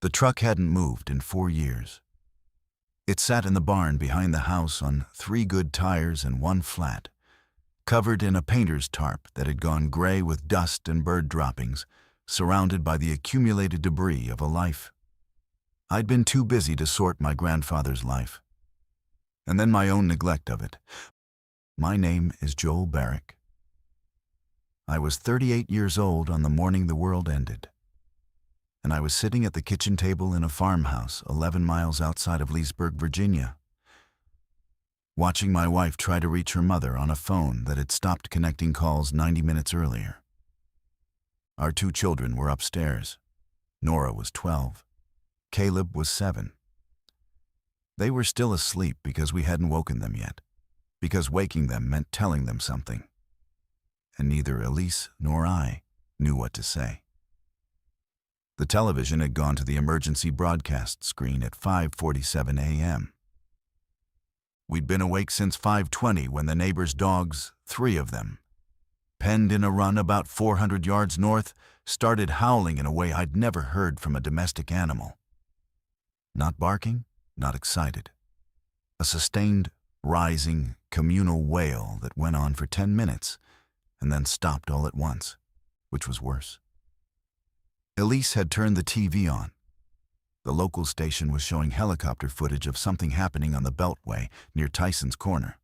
The truck hadn't moved in 4 years. It sat in the barn behind the house on 3 good tires and 1 flat, covered in a painter's tarp that had gone gray with dust and bird droppings, surrounded by the accumulated debris of a life. I'd been too busy to sort my grandfather's life, and then my own neglect of it. My name is Joel Barrick. I was 38 years old on the morning the world ended, and I was sitting at the kitchen table in a farmhouse 11 miles outside of Leesburg, Virginia, watching my wife try to reach her mother on a phone that had stopped connecting calls 90 minutes earlier. Our 2 children were upstairs. Nora was 12. Caleb was 7. They were still asleep because we hadn't woken them yet, because waking them meant telling them something. And neither Elise nor I knew what to say. The television had gone to the emergency broadcast screen at 5:47 a.m. We'd been awake since 5:20 when the neighbor's dogs, 3 of them, penned in a run about 400 yards north, started howling in a way I'd never heard from a domestic animal. Not barking, not excited. A sustained, rising, communal wail that went on for 10 minutes and then stopped all at once, which was worse. Elise had turned the TV on. The local station was showing helicopter footage of something happening on the Beltway near Tyson's Corner.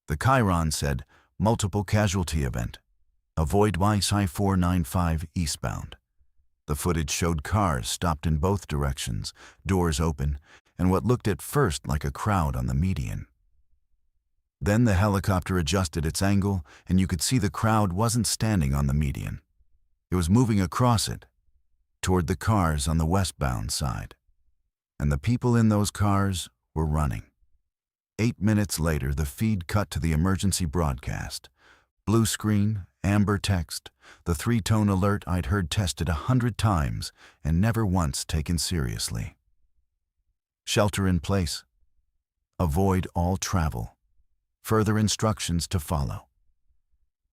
The chyron said, "Multiple casualty event. Avoid I-495 eastbound." The footage showed cars stopped in both directions, doors open, and what looked at first like a crowd on the median. Then the helicopter adjusted its angle, and you could see the crowd wasn't standing on the median. It was moving across it, toward the cars on the westbound side. And the people in those cars were running. 8 minutes later, the feed cut to the emergency broadcast. Blue screen, amber text, the 3-tone alert I'd heard tested 100 times and never once taken seriously. Shelter in place. Avoid all travel. Further instructions to follow.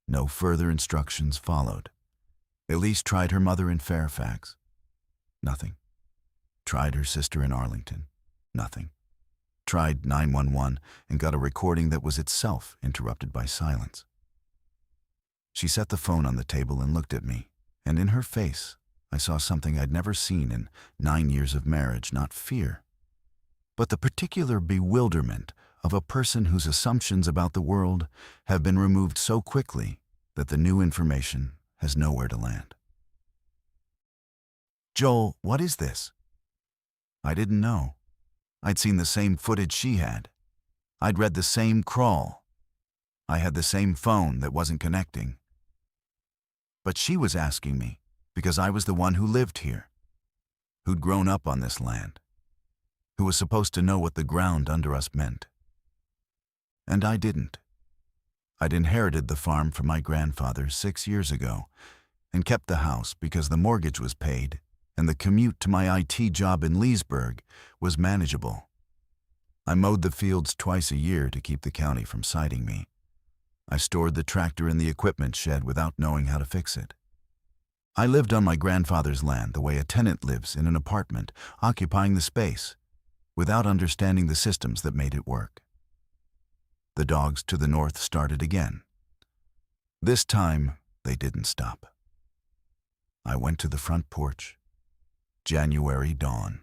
No further instructions followed. Elise tried her mother in Fairfax. Nothing. Tried her sister in Arlington. Nothing. Tried 911 and got a recording that was itself interrupted by silence. She set the phone on the table and looked at me, and in her face I saw something I'd never seen in 9 years of marriage, not fear, but the particular bewilderment of a person whose assumptions about the world have been removed so quickly that the new information has nowhere to land. "Joel, what is this?" I didn't know. I'd seen the same footage she had. I'd read the same crawl. I had the same phone that wasn't connecting. But she was asking me because I was the one who lived here, who'd grown up on this land, who was supposed to know what the ground under us meant. And I didn't. I'd inherited the farm from my grandfather 6 years ago and kept the house because the mortgage was paid and the commute to my IT job in Leesburg was manageable. I mowed the fields twice a year to keep the county from citing me. I stored the tractor in the equipment shed without knowing how to fix it. I lived on my grandfather's land the way a tenant lives in an apartment, occupying the space, without understanding the systems that made it work. The dogs to the north started again. This time, they didn't stop. I went to the front porch. January dawn.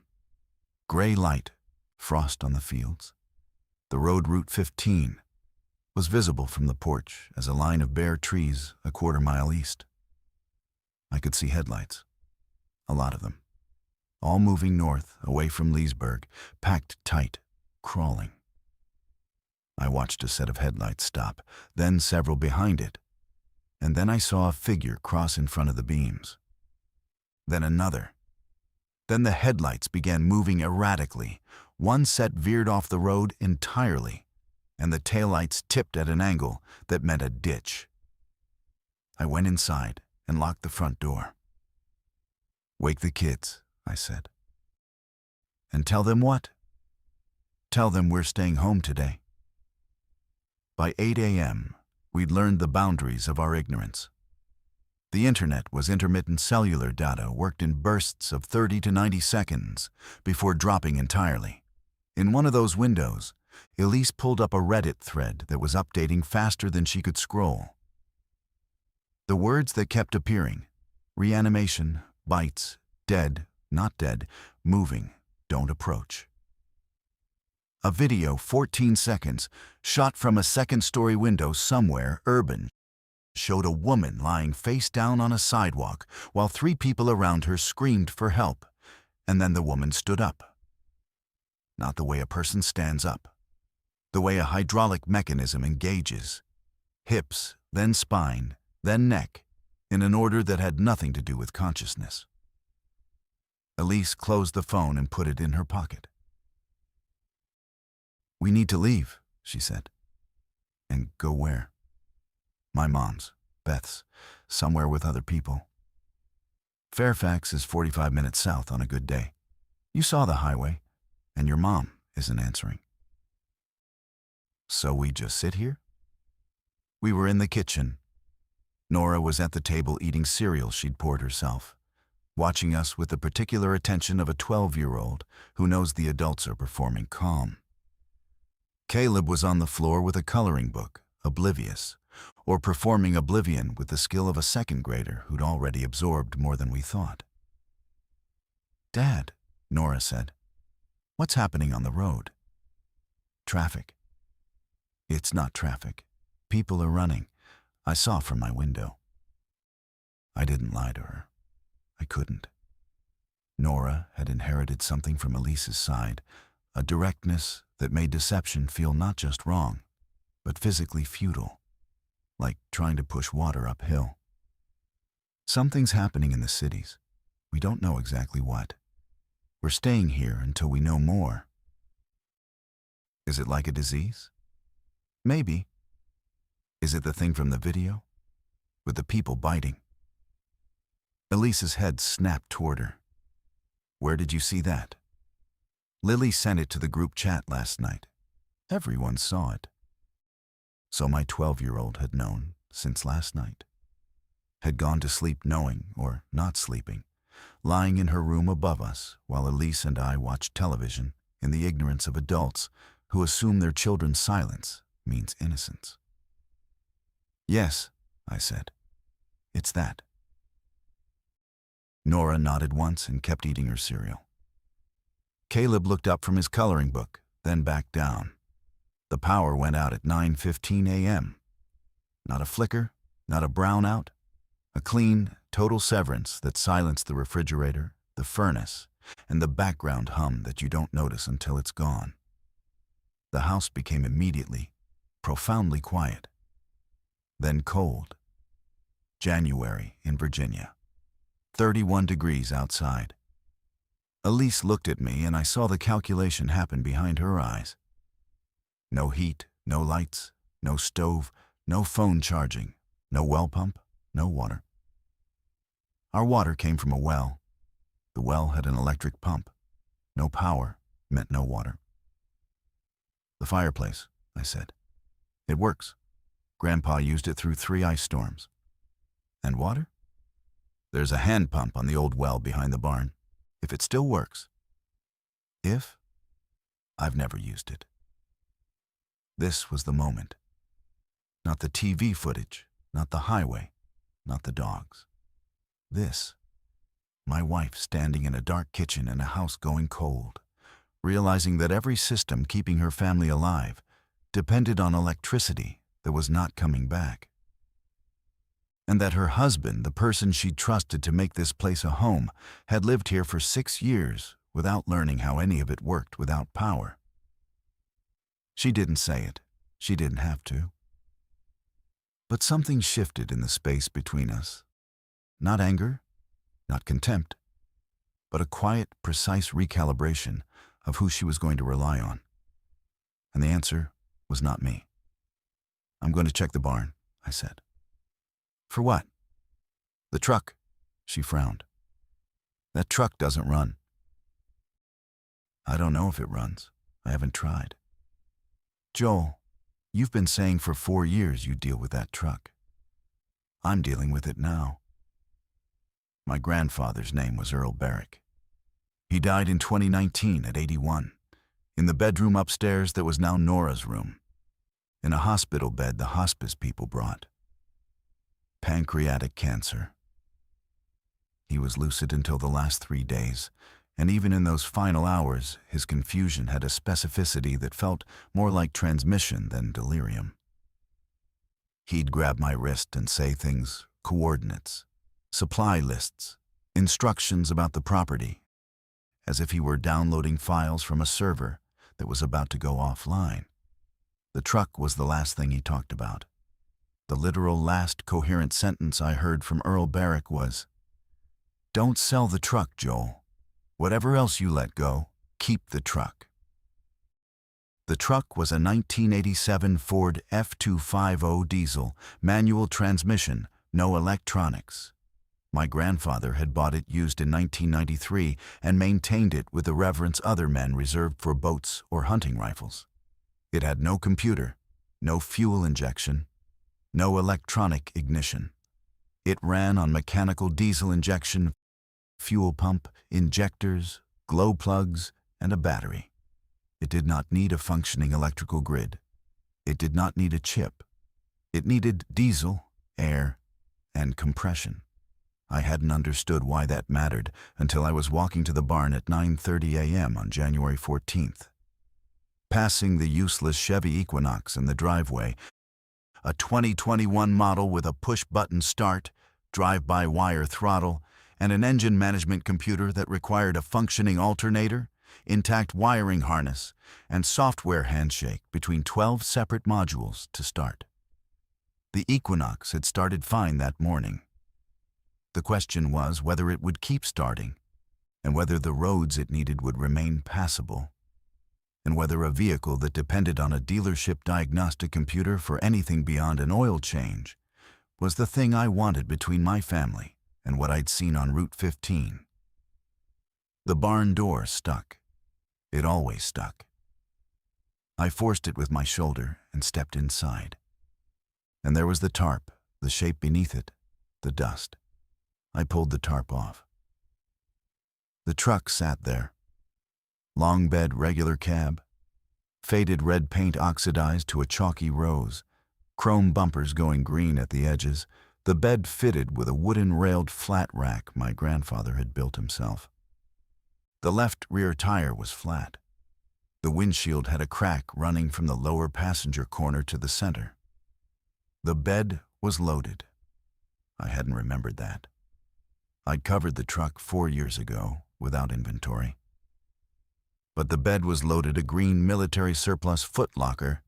Gray light, frost on the fields. The road Route 15 was visible from the porch as a line of bare trees a quarter mile east. I could see headlights, a lot of them, all moving north away from Leesburg, packed tight, crawling. I watched a set of headlights stop, then several behind it, and then I saw a figure cross in front of the beams. Then another. Then the headlights began moving erratically. One set veered off the road entirely, and the taillights tipped at an angle that meant a ditch. I went inside and locked the front door. "Wake the kids," I said. "And tell them what?" "Tell them we're staying home today." By 8 a.m., we'd learned the boundaries of our ignorance. The internet was intermittent cellular data worked in bursts of 30 to 90 seconds before dropping entirely. In one of those windows, Elise pulled up a Reddit thread that was updating faster than she could scroll. The words that kept appearing: reanimation, bites, dead, not dead, moving, don't approach. A video, 14 seconds, shot from a second-story window somewhere urban, showed a woman lying face down on a sidewalk while 3 people around her screamed for help, and then the woman stood up. Not the way a person stands up. The way a hydraulic mechanism engages. Hips, then spine, then neck, in an order that had nothing to do with consciousness. Elise closed the phone and put it in her pocket. "We need to leave," she said. "And go where?" "My mom's, Beth's, somewhere with other people. Fairfax is 45 minutes south on a good day. You saw the highway, and your mom isn't answering." "So we just sit here?" We were in the kitchen. Nora was at the table eating cereal she'd poured herself, watching us with the particular attention of a 12-year-old who knows the adults are performing calm. Caleb was on the floor with a coloring book, oblivious, or performing oblivion with the skill of a second grader who'd already absorbed more than we thought. "Dad," Nora said, "what's happening on the road?" "Traffic." "It's not traffic. People are running. I saw from my window." I didn't lie to her. I couldn't. Nora had inherited something from Elise's side, a directness that made deception feel not just wrong, but physically futile, like trying to push water uphill. "Something's happening in the cities. We don't know exactly what. We're staying here until we know more." "Is it like a disease?" "Maybe." "Is it the thing from the video? With the people biting?" Elise's head snapped toward her. "Where did you see that?" "Lily sent it to the group chat last night. Everyone saw it." So my 12-year-old had known since last night. Had gone to sleep knowing, or not sleeping, lying in her room above us while Elise and I watched television in the ignorance of adults who assume their children's silence means innocence. "Yes," I said. "It's that." Nora nodded once and kept eating her cereal. Caleb looked up from his coloring book, then back down. The power went out at 9:15 a.m. Not a flicker, not a brownout. A clean, total severance that silenced the refrigerator, the furnace, and the background hum that you don't notice until it's gone. The house became immediately, profoundly quiet. Then cold. January in Virginia. 31 degrees outside. Elise looked at me and I saw the calculation happen behind her eyes. No heat, no lights, no stove, no phone charging, no well pump, no water. Our water came from a well. The well had an electric pump. No power meant no water. "The fireplace," I said. "It works. Grandpa used it through 3 ice storms." "And water?" "There's a hand pump on the old well behind the barn. If it still works." "If?" "I've never used it." This was the moment. Not the TV footage, not the highway, not the dogs. This. My wife standing in a dark kitchen in a house going cold, realizing that every system keeping her family alive depended on electricity that was not coming back. And that her husband, the person she'd trusted to make this place a home, had lived here for 6 years without learning how any of it worked without power. She didn't say it. She didn't have to. But something shifted in the space between us. Not anger, not contempt, but a quiet, precise recalibration of who she was going to rely on. And the answer was not me. "I'm going to check the barn," I said. "For what?" "The truck," she frowned. "That truck doesn't run." "I don't know if it runs. I haven't tried." "Joel, you've been saying for 4 years you deal with that truck. I'm dealing with it now. My grandfather's name was Earl Barrick. He died in 2019 at 81, in the bedroom upstairs that was now Nora's room, in a hospital bed the hospice people brought. Pancreatic cancer. He was lucid until the last 3 days, and even in those final hours, his confusion had a specificity that felt more like transmission than delirium. He'd grab my wrist and say things, coordinates, supply lists, instructions about the property, as if he were downloading files from a server that was about to go offline. The truck was the last thing he talked about. The literal last coherent sentence I heard from Earl Barrick was, "Don't sell the truck, Joel. Whatever else you let go, keep the truck." The truck was a 1987 Ford F250 diesel, manual transmission, no electronics. My grandfather had bought it used in 1993 and maintained it with the reverence other men reserved for boats or hunting rifles. It had no computer, no fuel injection, no electronic ignition. It ran on mechanical diesel injection, fuel pump, injectors, glow plugs, and a battery. It did not need a functioning electrical grid. It did not need a chip. It needed diesel, air, and compression. I hadn't understood why that mattered until I was walking to the barn at 9:30 a.m. on January 14th. Passing the useless Chevy Equinox in the driveway, a 2021 model with a push-button start, drive-by-wire throttle, and an engine management computer that required a functioning alternator, intact wiring harness, and software handshake between 12 separate modules to start. The Equinox had started fine that morning. The question was whether it would keep starting, and whether the roads it needed would remain passable, and whether a vehicle that depended on a dealership diagnostic computer for anything beyond an oil change was the thing I wanted between my family and what I'd seen on Route 15. The barn door stuck. It always stuck. I forced it with my shoulder and stepped inside. And there was the tarp, the shape beneath it, the dust. I pulled the tarp off. The truck sat there. Long bed, regular cab. Faded red paint oxidized to a chalky rose. Chrome bumpers going green at the edges. The bed fitted with a wooden-railed flat rack my grandfather had built himself. The left rear tire was flat. The windshield had a crack running from the lower passenger corner to the center. The bed was loaded. I hadn't remembered that. I'd covered the truck 4 years ago without inventory. But the bed was loaded a green military surplus footlocker,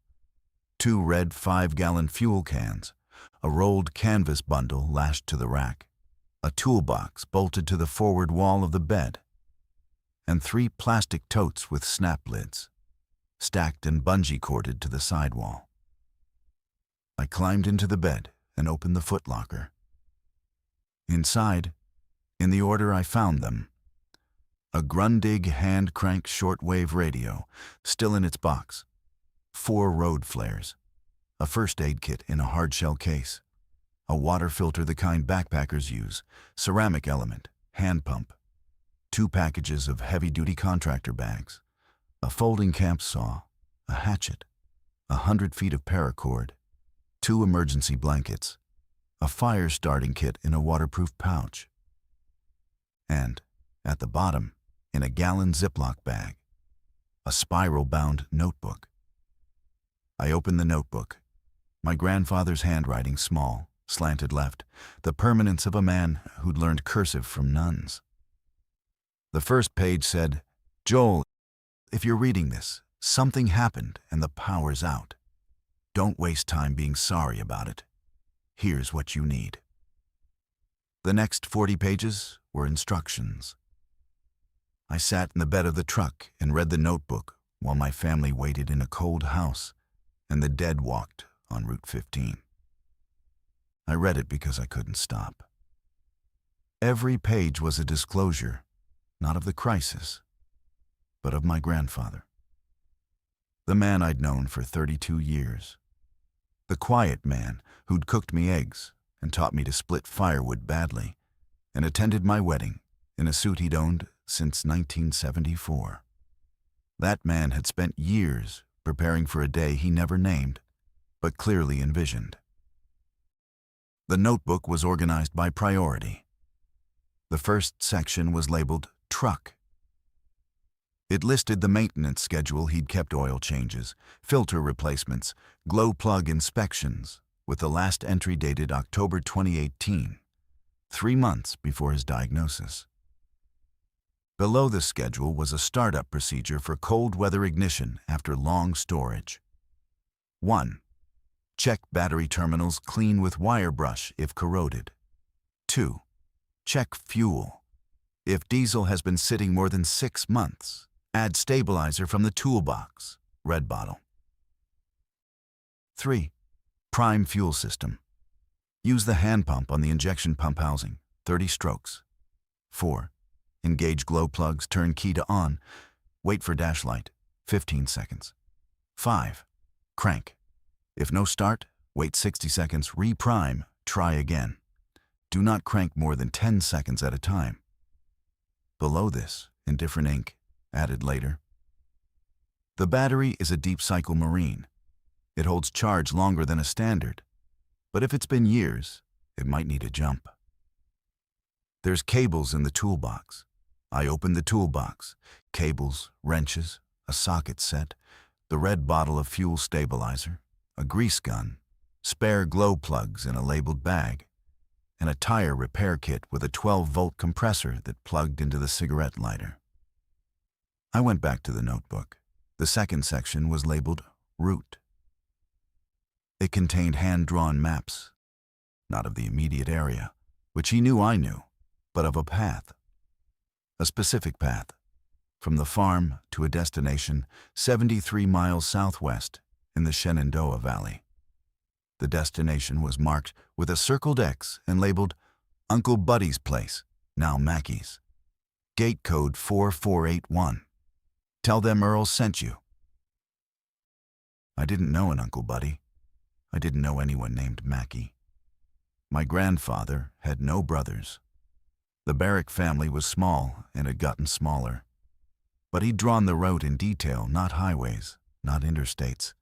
2 red 5-gallon fuel cans, a rolled canvas bundle lashed to the rack, a toolbox bolted to the forward wall of the bed, and 3 plastic totes with snap lids, stacked and bungee corded to the sidewall. I climbed into the bed and opened the footlocker. Inside, in the order I found them, a Grundig hand-crank shortwave radio, still in its box, 4 road flares, a first aid kit in a hardshell case, a water filter the kind backpackers use, ceramic element, hand pump, 2 packages of heavy-duty contractor bags, a folding camp saw, a hatchet, 100 feet of paracord, 2 emergency blankets, a fire starting kit in a waterproof pouch, and, at the bottom, in a gallon Ziploc bag, a spiral-bound notebook. I opened the notebook, my grandfather's handwriting small, slanted left, the permanence of a man who'd learned cursive from nuns. The first page said, "Joel, if you're reading this, something happened and the power's out. Don't waste time being sorry about it. Here's what you need." The next 40 pages were instructions. I sat in the bed of the truck and read the notebook while my family waited in a cold house and the dead walked on Route 15. I read it because I couldn't stop. Every page was a disclosure, not of the crisis, but of my grandfather. The man I'd known for 32 years. The quiet man who'd cooked me eggs and taught me to split firewood badly, and attended my wedding in a suit he'd owned since 1974. That man had spent years preparing for a day he never named, but clearly envisioned. The notebook was organized by priority. The first section was labeled Truck. It listed the maintenance schedule he'd kept: oil changes, filter replacements, glow plug inspections, with the last entry dated October 2018, 3 months before his diagnosis. Below the schedule was a startup procedure for cold weather ignition after long storage. 1. Check battery terminals clean with wire brush if corroded. 2. Check fuel. If diesel has been sitting more than 6 months, add stabilizer from the toolbox, red bottle. 3. Prime fuel system. Use the hand pump on the injection pump housing, 30 strokes. 4. Engage glow plugs, turn key to on. Wait for dash light, 15 seconds. 5. Crank. If no start, wait 60 seconds, re-prime, try again. Do not crank more than 10 seconds at a time. Below this, in different ink, added later. The battery is a deep cycle marine. It holds charge longer than a standard, but if it's been years, it might need a jump. There's cables in the toolbox. I opened the toolbox. Cables, wrenches, a socket set, the red bottle of fuel stabilizer, a grease gun, spare glow plugs in a labeled bag, and a tire repair kit with a 12-volt compressor that plugged into the cigarette lighter. I went back to the notebook. The second section was labeled Route. It contained hand-drawn maps, not of the immediate area, which he knew I knew, but of a path. A specific path, from the farm to a destination 73 miles southwest in the Shenandoah Valley. The destination was marked with a circled X and labeled Uncle Buddy's Place, now Mackey's. Gate code 4481. Tell them Earl sent you. I didn't know an Uncle Buddy. I didn't know anyone named Mackey. My grandfather had no brothers. The Barrick family was small and had gotten smaller. But he'd drawn the route in detail, not highways, not interstates.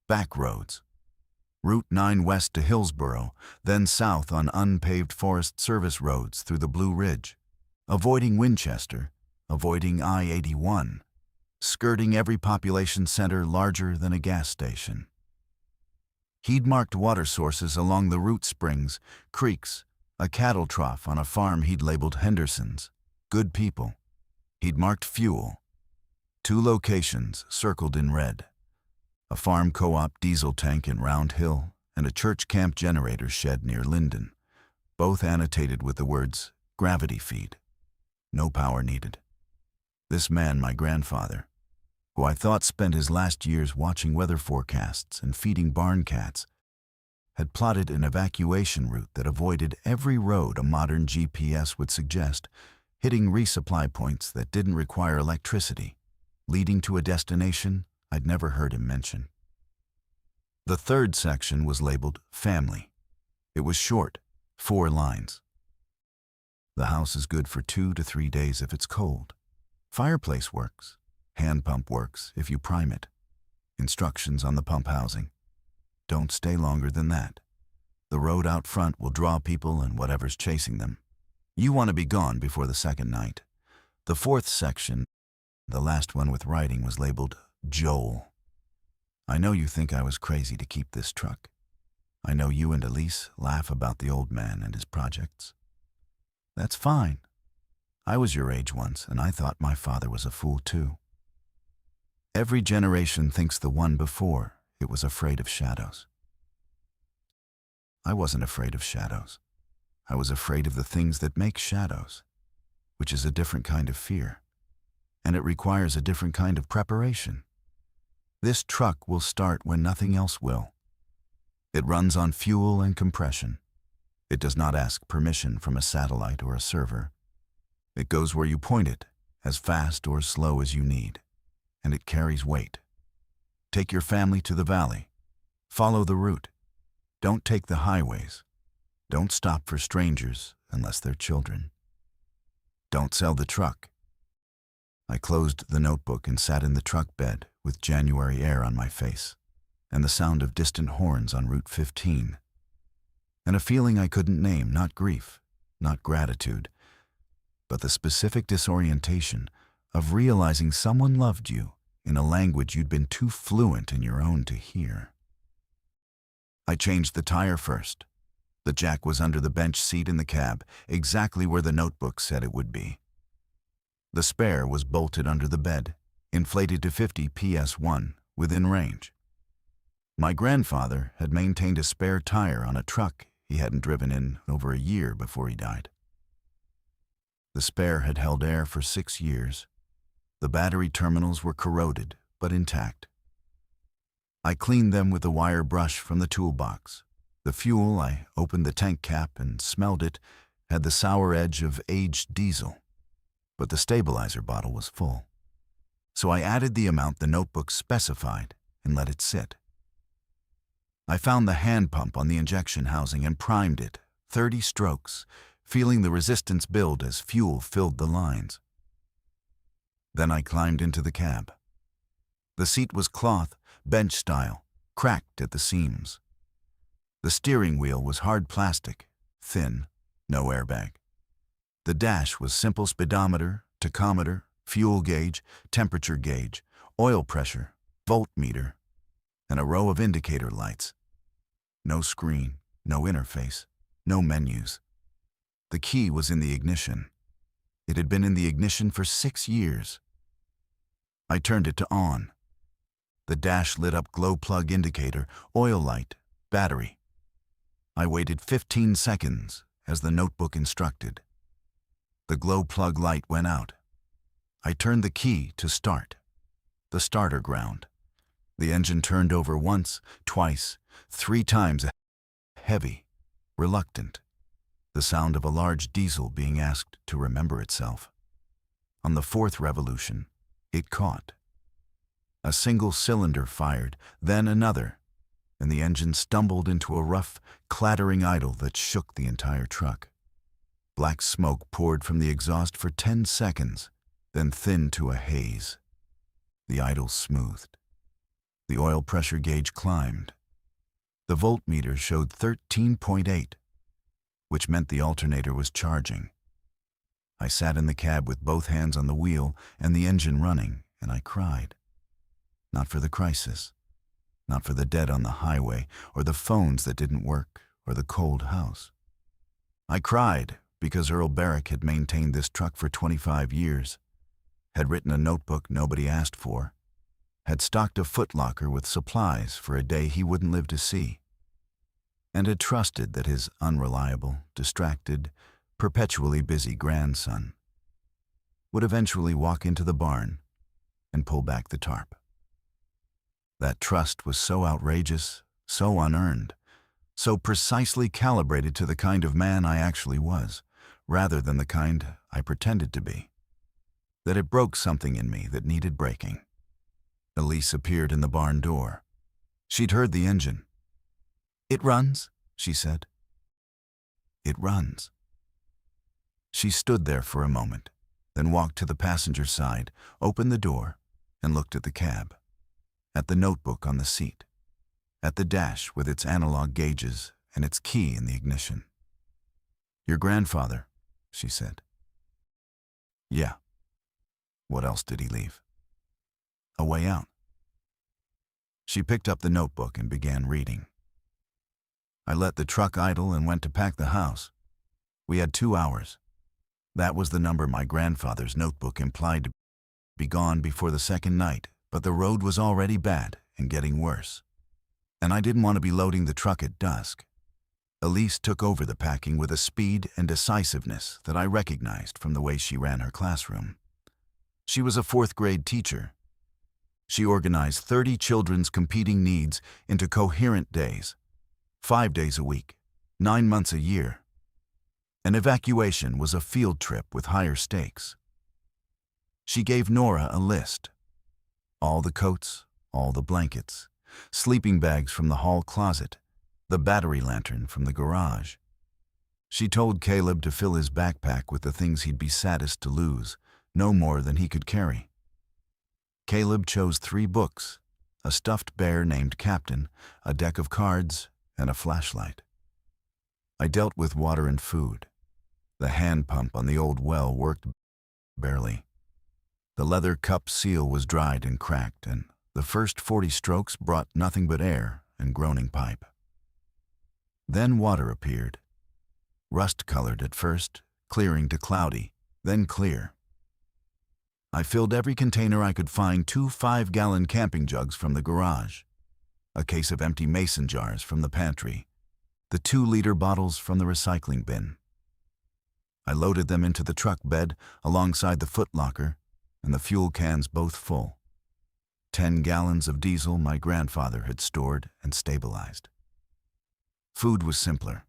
Back roads. Route 9 west to Hillsboro, then south on unpaved Forest Service roads through the Blue Ridge, avoiding Winchester, avoiding I-81, skirting every population center larger than a gas station. He'd marked water sources along the route: springs, creeks, a cattle trough on a farm he'd labeled Henderson's. Good people. He'd marked fuel. 2 locations circled in red. A farm co-op diesel tank in Round Hill and a church camp generator shed near Linden, both annotated with the words gravity feed. No power needed. This man, my grandfather, who I thought spent his last years watching weather forecasts and feeding barn cats, had plotted an evacuation route that avoided every road a modern GPS would suggest, hitting resupply points that didn't require electricity, leading to a destination I'd never heard him mention. The third section was labeled Family. It was short, 4 lines. The house is good for 2 to 3 days if it's cold. Fireplace works. Hand pump works if you prime it. Instructions on the pump housing. Don't stay longer than that. The road out front will draw people and whatever's chasing them. You want to be gone before the second night. The fourth section, the last one with writing, was labeled Joel. I know you think I was crazy to keep this truck. I know you and Elise laugh about the old man and his projects. That's fine. I was your age once, and I thought my father was a fool too. Every generation thinks the one before it was afraid of shadows. I wasn't afraid of shadows. I was afraid of the things that make shadows, which is a different kind of fear, and it requires a different kind of preparation. This truck will start when nothing else will. It runs on fuel and compression. It does not ask permission from a satellite or a server. It goes where you point it, as fast or slow as you need, and it carries weight. Take your family to the valley. Follow the route. Don't take the highways. Don't stop for strangers, unless they're children. Don't sell the truck. I closed the notebook and sat in the truck bed with January air on my face and the sound of distant horns on Route 15, and a feeling I couldn't name, not grief, not gratitude, but the specific disorientation of realizing someone loved you in a language you'd been too fluent in your own to hear. I changed the tire first. The jack was under the bench seat in the cab, exactly where the notebook said it would be. The spare was bolted under the bed, inflated to 50 PS1, within range. My grandfather had maintained a spare tire on a truck he hadn't driven in over a year before he died. The spare had held air for 6 years. The battery terminals were corroded, but intact. I cleaned them with a wire brush from the toolbox. The fuel, I opened the tank cap and smelled it, had the sour edge of aged diesel. But the stabilizer bottle was full. So I added the amount the notebook specified and let it sit. I found the hand pump on the injection housing and primed it, 30 strokes, feeling the resistance build as fuel filled the lines. Then I climbed into the cab. The seat was cloth, bench style, cracked at the seams. The steering wheel was hard plastic, thin, no airbag. The dash was simple speedometer, tachometer, fuel gauge, temperature gauge, oil pressure, voltmeter, and a row of indicator lights. No screen, no interface, no menus. The key was in the ignition. It had been in the ignition for 6 years. I turned it to on. The dash lit up glow plug indicator, oil light, battery. I waited 15 seconds as the notebook instructed. The glow plug light went out. I turned the key to start. The starter ground. The engine turned over once, twice, 3 times, heavy, reluctant. The sound of a large diesel being asked to remember itself. On the 4th revolution, it caught. A single cylinder fired, then another, and the engine stumbled into a rough, clattering idle that shook the entire truck. Black smoke poured from the exhaust for 10 seconds, then thinned to a haze. The idle smoothed. The oil pressure gauge climbed. The voltmeter showed 13.8, which meant the alternator was charging. I sat in the cab with both hands on the wheel and the engine running, and I cried. Not for the crisis, not for the dead on the highway, or the phones that didn't work, or the cold house. I cried because Earl Barrick had maintained this truck for 25 years, had written a notebook nobody asked for, had stocked a footlocker with supplies for a day he wouldn't live to see, and had trusted that his unreliable, distracted, perpetually busy grandson would eventually walk into the barn and pull back the tarp. That trust was so outrageous, so unearned, so precisely calibrated to the kind of man I actually was, rather than the kind I pretended to be, that it broke something in me that needed breaking. Elise appeared in the barn door. She'd heard the engine. "It runs," she said. "It runs." She stood there for a moment, then walked to the passenger side, opened the door, and looked at the cab, at the notebook on the seat, at the dash with its analog gauges and its key in the ignition. "Your grandfather," she said. "Yeah. What else did he leave? A way out." She picked up the notebook and began reading. "I let the truck idle and went to pack the house. We had 2 hours. That was the number my grandfather's notebook implied to be gone before the second night, but the road was already bad and getting worse. And I didn't want to be loading the truck at dusk." Elise took over the packing with a speed and decisiveness that I recognized from the way she ran her classroom. She was a 4th-grade teacher. She organized 30 children's competing needs into coherent days, 5 days a week, 9 months a year. An evacuation was a field trip with higher stakes. She gave Nora a list. All the coats, all the blankets, sleeping bags from the hall closet, the battery lantern from the garage. She told Caleb to fill his backpack with the things he'd be saddest to lose, no more than he could carry. Caleb chose 3 books, a stuffed bear named Captain, a deck of cards, and a flashlight. I dealt with water and food. The hand pump on the old well worked barely. The leather cup seal was dried and cracked, and the first 40 strokes brought nothing but air and groaning pipe. Then water appeared, rust-colored at first, clearing to cloudy, then clear. I filled every container I could find, 2 5-gallon camping jugs from the garage, a case of empty mason jars from the pantry, the 2-liter bottles from the recycling bin. I loaded them into the truck bed alongside the footlocker, and the fuel cans both full. 10 gallons of diesel my grandfather had stored and stabilized. Food was simpler.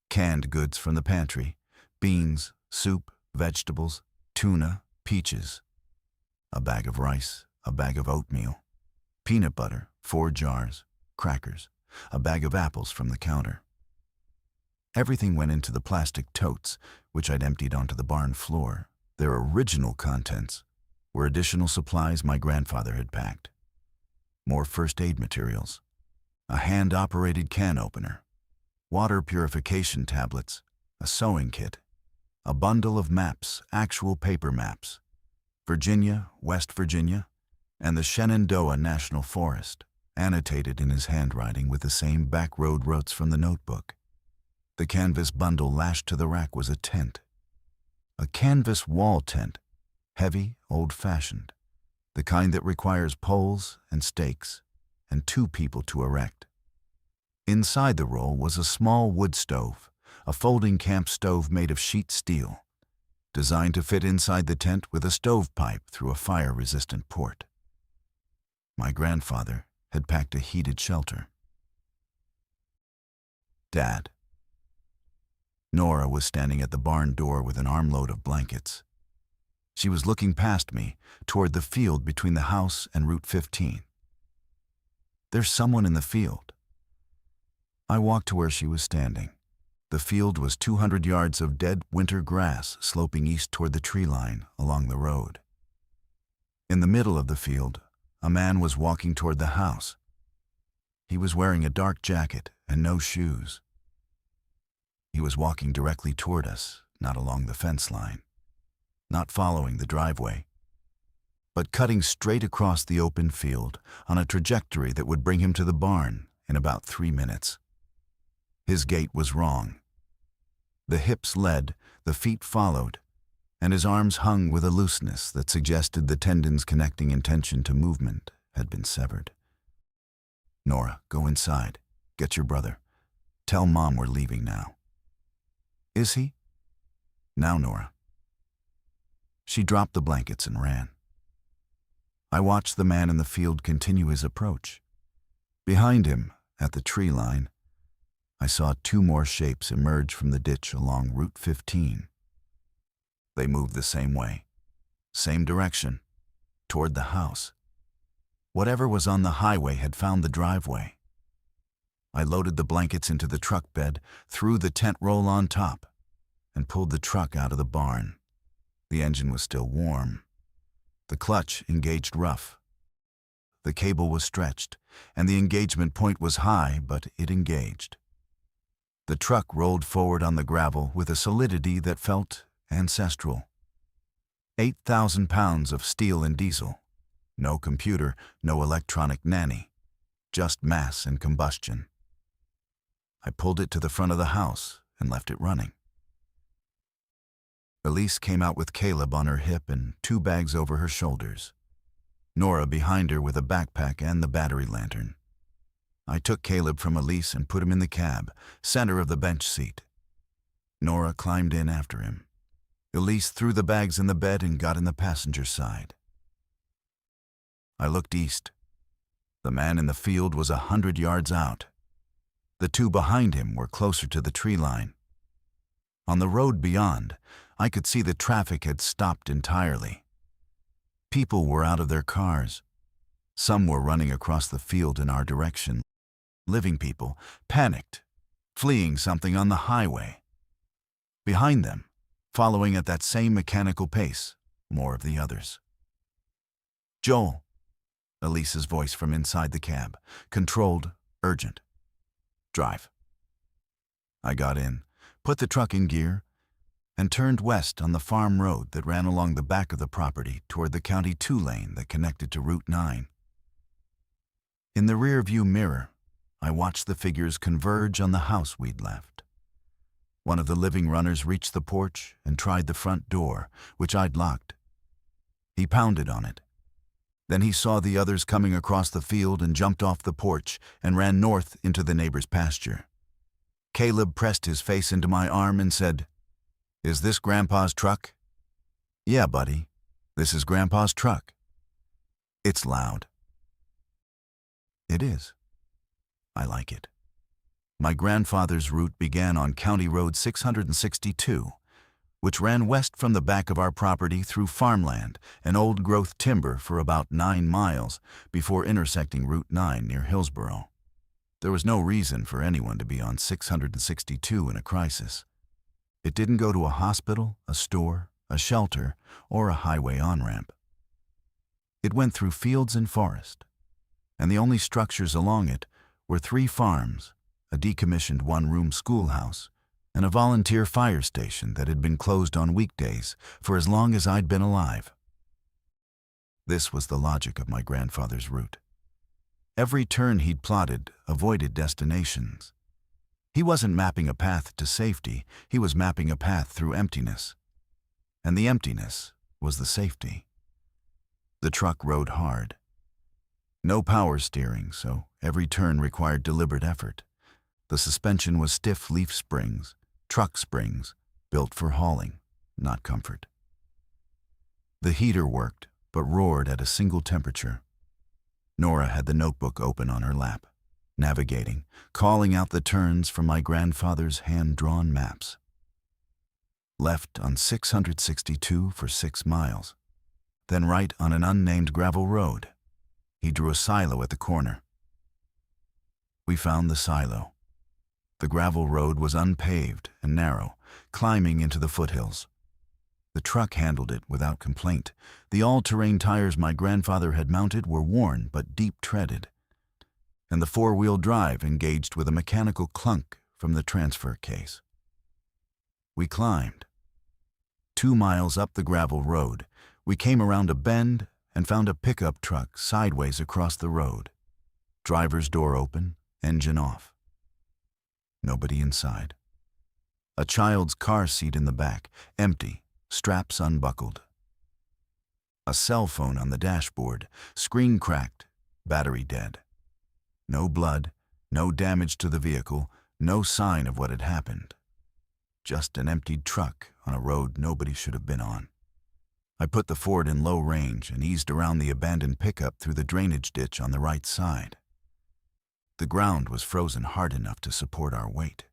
Canned goods from the pantry, beans, soup, vegetables, tuna, peaches, a bag of rice, a bag of oatmeal, peanut butter, 4 jars, crackers, a bag of apples from the counter. Everything went into the plastic totes, which I'd emptied onto the barn floor. Their original contents were additional supplies my grandfather had packed. More first aid materials, a hand-operated can opener, water purification tablets, a sewing kit, a bundle of maps, actual paper maps, Virginia, West Virginia, and the Shenandoah National Forest, annotated in his handwriting with the same back-road routes from the notebook. The canvas bundle lashed to the rack was a tent. A canvas wall tent, heavy, old-fashioned, the kind that requires poles and stakes and 2 people to erect. Inside the roll was a small wood stove, a folding camp stove made of sheet steel, designed to fit inside the tent with a stovepipe through a fire-resistant port. My grandfather had packed a heated shelter. Dad. Nora was standing at the barn door with an armload of blankets. She was looking past me, toward the field between the house and Route 15. "There's someone in the field." I walked to where she was standing. The field was 200 yards of dead winter grass sloping east toward the tree line along the road. In the middle of the field, a man was walking toward the house. He was wearing a dark jacket and no shoes. He was walking directly toward us, not along the fence line, not following the driveway, but cutting straight across the open field on a trajectory that would bring him to the barn in about 3 minutes. His gait was wrong. The hips led, the feet followed, and his arms hung with a looseness that suggested the tendons connecting intention to movement had been severed. "Nora, go inside. Get your brother. Tell Mom we're leaving now." "Is he?" "Now, Nora." She dropped the blankets and ran. I watched the man in the field continue his approach. Behind him, at the tree line, I saw 2 more shapes emerge from the ditch along Route 15. They moved the same way, same direction, toward the house. Whatever was on the highway had found the driveway. I loaded the blankets into the truck bed, threw the tent roll on top, and pulled the truck out of the barn. The engine was still warm. The clutch engaged rough. The cable was stretched, and the engagement point was high, but it engaged. The truck rolled forward on the gravel with a solidity that felt ancestral. 8,000 pounds of steel and diesel. No computer, no electronic nanny. Just mass and combustion. I pulled it to the front of the house and left it running. Elise came out with Caleb on her hip and 2 bags over her shoulders. Nora behind her with a backpack and the battery lantern. I took Caleb from Elise and put him in the cab, center of the bench seat. Nora climbed in after him. Elise threw the bags in the bed and got in the passenger side. I looked east. The man in the field was 100 yards out. The 2 behind him were closer to the tree line. On the road beyond, I could see the traffic had stopped entirely. People were out of their cars. Some were running across the field in our direction. Living people, panicked, fleeing something on the highway. Behind them, following at that same mechanical pace, more of the others. "Joel," Elise's voice from inside the cab, controlled, urgent. "Drive." I got in, put the truck in gear, and turned west on the farm road that ran along the back of the property toward the County 2 lane that connected to Route 9. In the rear-view mirror, I watched the figures converge on the house we'd left. One of the living runners reached the porch and tried the front door, which I'd locked. He pounded on it. Then he saw the others coming across the field and jumped off the porch and ran north into the neighbor's pasture. Caleb pressed his face into my arm and said, "Is this Grandpa's truck?" "Yeah, buddy. This is Grandpa's truck." "It's loud." It is. I like it. My grandfather's route began on County Road 662, which ran west from the back of our property through farmland and old-growth timber for about 9 miles before intersecting Route 9 near Hillsboro. There was no reason for anyone to be on 662 in a crisis. It didn't go to a hospital, a store, a shelter, or a highway on-ramp. It went through fields and forest, and the only structures along it were 3 farms, a decommissioned one-room schoolhouse, and a volunteer fire station that had been closed on weekdays for as long as I'd been alive. This was the logic of my grandfather's route. Every turn he'd plotted avoided destinations. He wasn't mapping a path to safety, he was mapping a path through emptiness. And the emptiness was the safety. The truck rode hard. No power steering, so every turn required deliberate effort. The suspension was stiff leaf springs, truck springs, built for hauling, not comfort. The heater worked, but roared at a single temperature. Nora had the notebook open on her lap, navigating, calling out the turns from my grandfather's hand-drawn maps. Left on 662 for 6 miles, then right on an unnamed gravel road. He drew a silo at the corner. We found the silo. The gravel road was unpaved and narrow, climbing into the foothills. The truck handled it without complaint. The all-terrain tires my grandfather had mounted were worn but deep-treaded, and the 4-wheel drive engaged with a mechanical clunk from the transfer case. We climbed. 2 miles up the gravel road, we came around a bend and found a pickup truck sideways across the road. Driver's door open, engine off. Nobody inside. A child's car seat in the back, empty, straps unbuckled. A cell phone on the dashboard, screen cracked, battery dead. No blood, no damage to the vehicle, no sign of what had happened. Just an emptied truck on a road nobody should have been on. I put the Ford in low range and eased around the abandoned pickup through the drainage ditch on the right side. The ground was frozen hard enough to support our weight.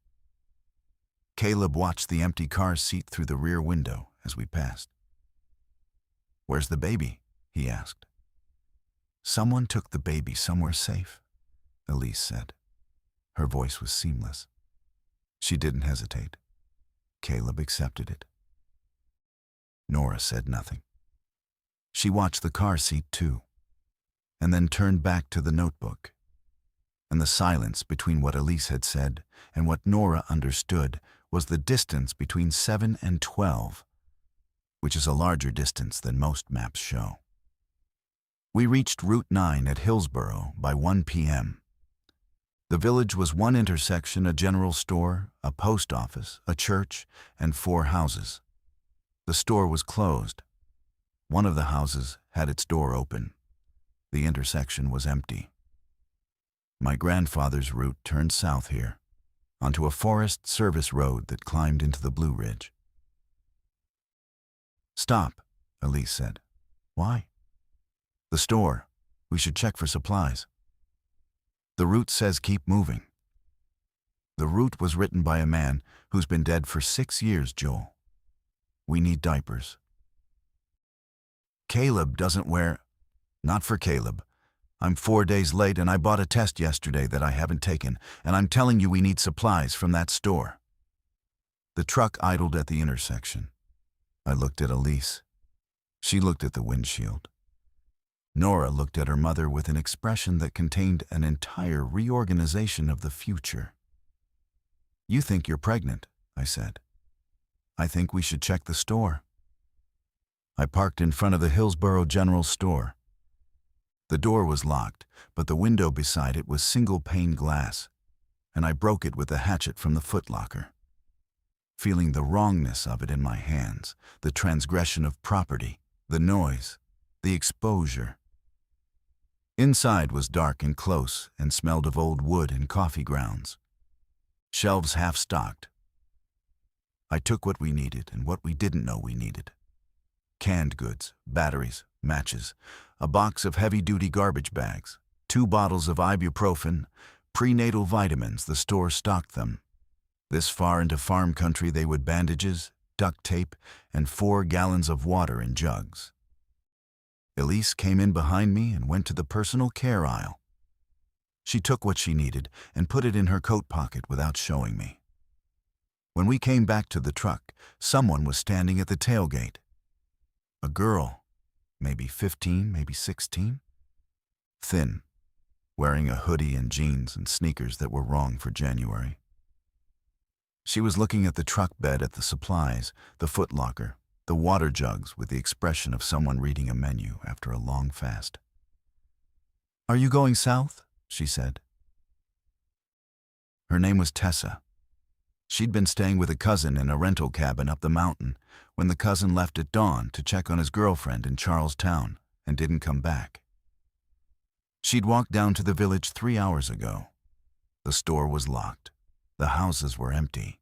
Caleb watched the empty car seat through the rear window as we passed. "Where's the baby?" he asked. "Someone took the baby somewhere safe," Elise said. Her voice was seamless. She didn't hesitate. Caleb accepted it. Nora said nothing. She watched the car seat too, and then turned back to the notebook. And the silence between what Elise had said and what Nora understood was the distance between 7 and 12, which is a larger distance than most maps show. We reached Route 9 at Hillsboro by 1 p.m. The village was one intersection, a general store, a post office, a church, and 4 houses. The store was closed. One of the houses had its door open. The intersection was empty. My grandfather's route turned south here, onto a Forest Service road that climbed into the Blue Ridge. "Stop," Elise said. "Why?" "The store. We should check for supplies." "The route says keep moving." "The route was written by a man who's been dead for 6 years, Joel. We need diapers." "Caleb doesn't wear—" "Not for Caleb. I'm 4 days late and I bought a test yesterday that I haven't taken, and I'm telling you we need supplies from that store." The truck idled at the intersection. I looked at Elise. She looked at the windshield. Nora looked at her mother with an expression that contained an entire reorganization of the future. "You think you're pregnant," I said. "I think we should check the store." I parked in front of the Hillsborough General Store. The door was locked, but the window beside it was single-pane glass, and I broke it with the hatchet from the footlocker. Feeling the wrongness of it in my hands, the transgression of property, the noise, the exposure. Inside was dark and close and smelled of old wood and coffee grounds. Shelves half-stocked. I took what we needed and what we didn't know we needed. Canned goods, batteries, matches, a box of heavy-duty garbage bags, 2 bottles of ibuprofen, prenatal vitamins. The store stocked them. This far into farm country they would bandages, duct tape, and 4 gallons of water in jugs. Elise came in behind me and went to the personal care aisle. She took what she needed and put it in her coat pocket without showing me. When we came back to the truck, someone was standing at the tailgate. A girl, maybe 15, maybe 16. Thin, wearing a hoodie and jeans and sneakers that were wrong for January. She was looking at the truck bed, at the supplies, the footlocker, the water jugs, with the expression of someone reading a menu after a long fast. "Are you going south?" she said. Her name was Tessa. She'd been staying with a cousin in a rental cabin up the mountain when the cousin left at dawn to check on his girlfriend in Charlestown and didn't come back. She'd walked down to the village 3 hours ago. The store was locked. The houses were empty.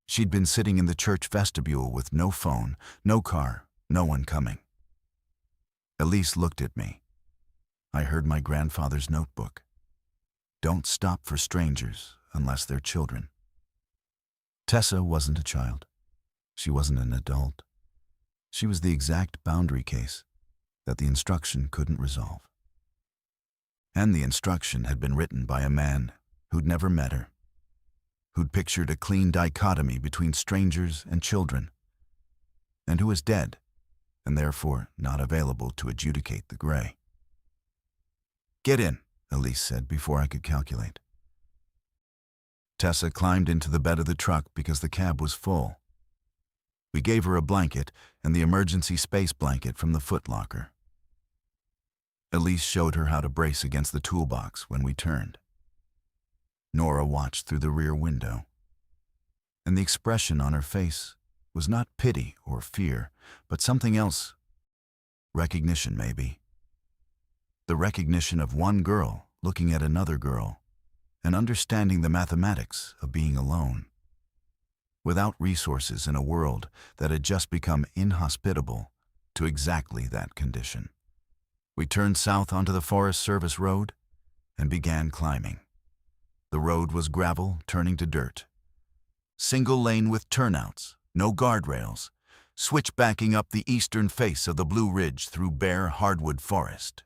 She'd been sitting in the church vestibule with no phone, no car, no one coming. Elise looked at me. I heard my grandfather's notebook. Don't stop for strangers unless they're children. Tessa wasn't a child. She wasn't an adult. She was the exact boundary case that the instruction couldn't resolve. And the instruction had been written by a man who'd never met her, who'd pictured a clean dichotomy between strangers and children, and who was dead, and therefore not available to adjudicate the gray. "Get in," Elise said before I could calculate. Tessa climbed into the bed of the truck because the cab was full. We gave her a blanket and the emergency space blanket from the footlocker. Elise showed her how to brace against the toolbox when we turned. Nora watched through the rear window, and the expression on her face was not pity or fear, but something else. Recognition, maybe. The recognition of one girl looking at another girl and understanding the mathematics of being alone, without resources in a world that had just become inhospitable to exactly that condition. We turned south onto the Forest Service Road and began climbing. The road was gravel turning to dirt. Single lane with turnouts, no guardrails, switchbacking up the eastern face of the Blue Ridge through bare hardwood forest.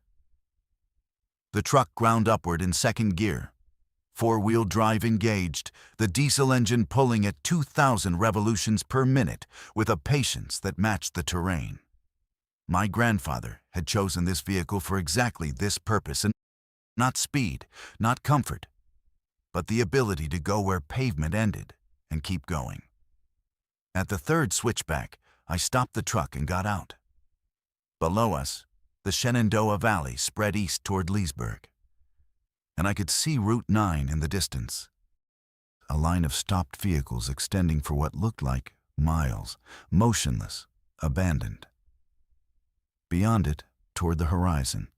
The truck ground upward in second gear, 4-wheel drive engaged, the diesel engine pulling at 2,000 revolutions per minute with a patience that matched the terrain. My grandfather had chosen this vehicle for exactly this purpose, and not speed, not comfort, but the ability to go where pavement ended and keep going. At the third switchback, I stopped the truck and got out. Below us, the Shenandoah Valley spread east toward Leesburg, and I could see Route 9 in the distance, a line of stopped vehicles extending for what looked like miles, motionless, abandoned. Beyond it, toward the horizon,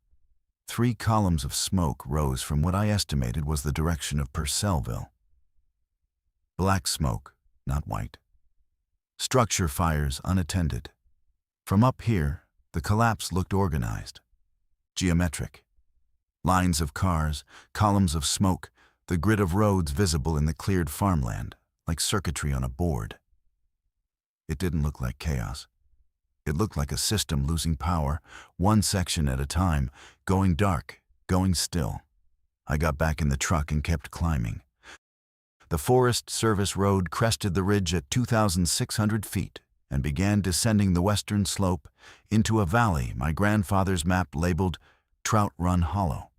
3 columns of smoke rose from what I estimated was the direction of Purcellville. Black smoke, not white. Structure fires unattended. From up here, the collapse looked organized, geometric. Lines of cars, columns of smoke, the grid of roads visible in the cleared farmland, like circuitry on a board. It didn't look like chaos. It looked like a system losing power, one section at a time, going dark, going still. I got back in the truck and kept climbing. The Forest Service Road crested the ridge at 2,600 feet and began descending the western slope into a valley my grandfather's map labeled Trout Run Hollow.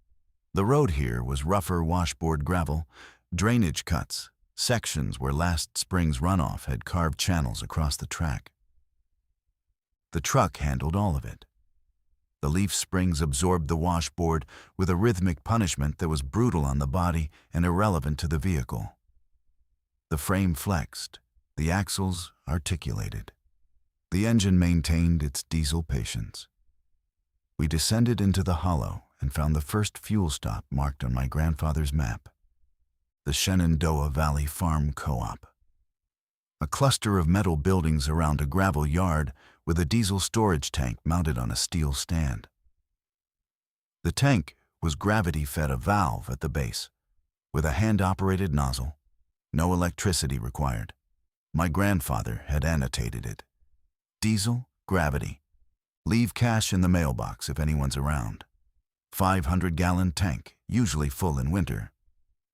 The road here was rougher washboard gravel, drainage cuts, sections where last spring's runoff had carved channels across the track. The truck handled all of it. The leaf springs absorbed the washboard with a rhythmic punishment that was brutal on the body and irrelevant to the vehicle. The frame flexed, the axles articulated. The engine maintained its diesel patience. We descended into the hollow and found the first fuel stop marked on my grandfather's map, the Shenandoah Valley Farm Co-op. A cluster of metal buildings around a gravel yard with a diesel storage tank mounted on a steel stand. The tank was gravity-fed a valve at the base, with a hand-operated nozzle, no electricity required. My grandfather had annotated it. Diesel, gravity. Leave cash in the mailbox if anyone's around. 500-gallon tank, usually full in winter.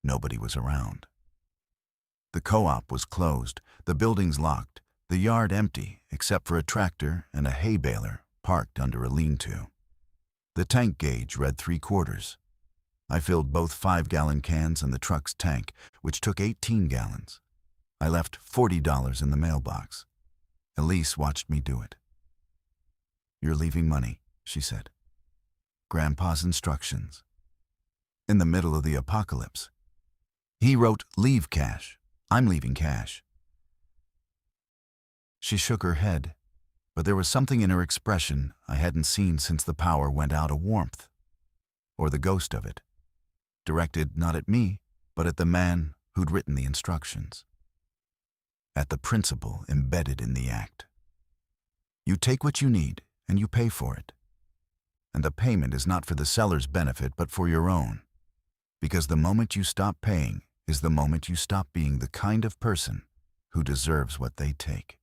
Nobody was around. The co-op was closed, the buildings locked, the yard empty except for a tractor and a hay baler parked under a lean-to. The tank gauge read 3/4. I filled both 5-gallon cans in the truck's tank, which took 18 gallons. I left $40 in the mailbox. Elise watched me do it. "You're leaving money," she said. "Grandpa's instructions." In the middle of the apocalypse. He wrote, "Leave cash. I'm leaving cash." She shook her head, but there was something in her expression I hadn't seen since the power went out, a warmth, or the ghost of it, directed not at me, but at the man who'd written the instructions, at the principle embedded in the act. You take what you need, and you pay for it. And the payment is not for the seller's benefit, but for your own. Because the moment you stop paying is the moment you stop being the kind of person who deserves what they take.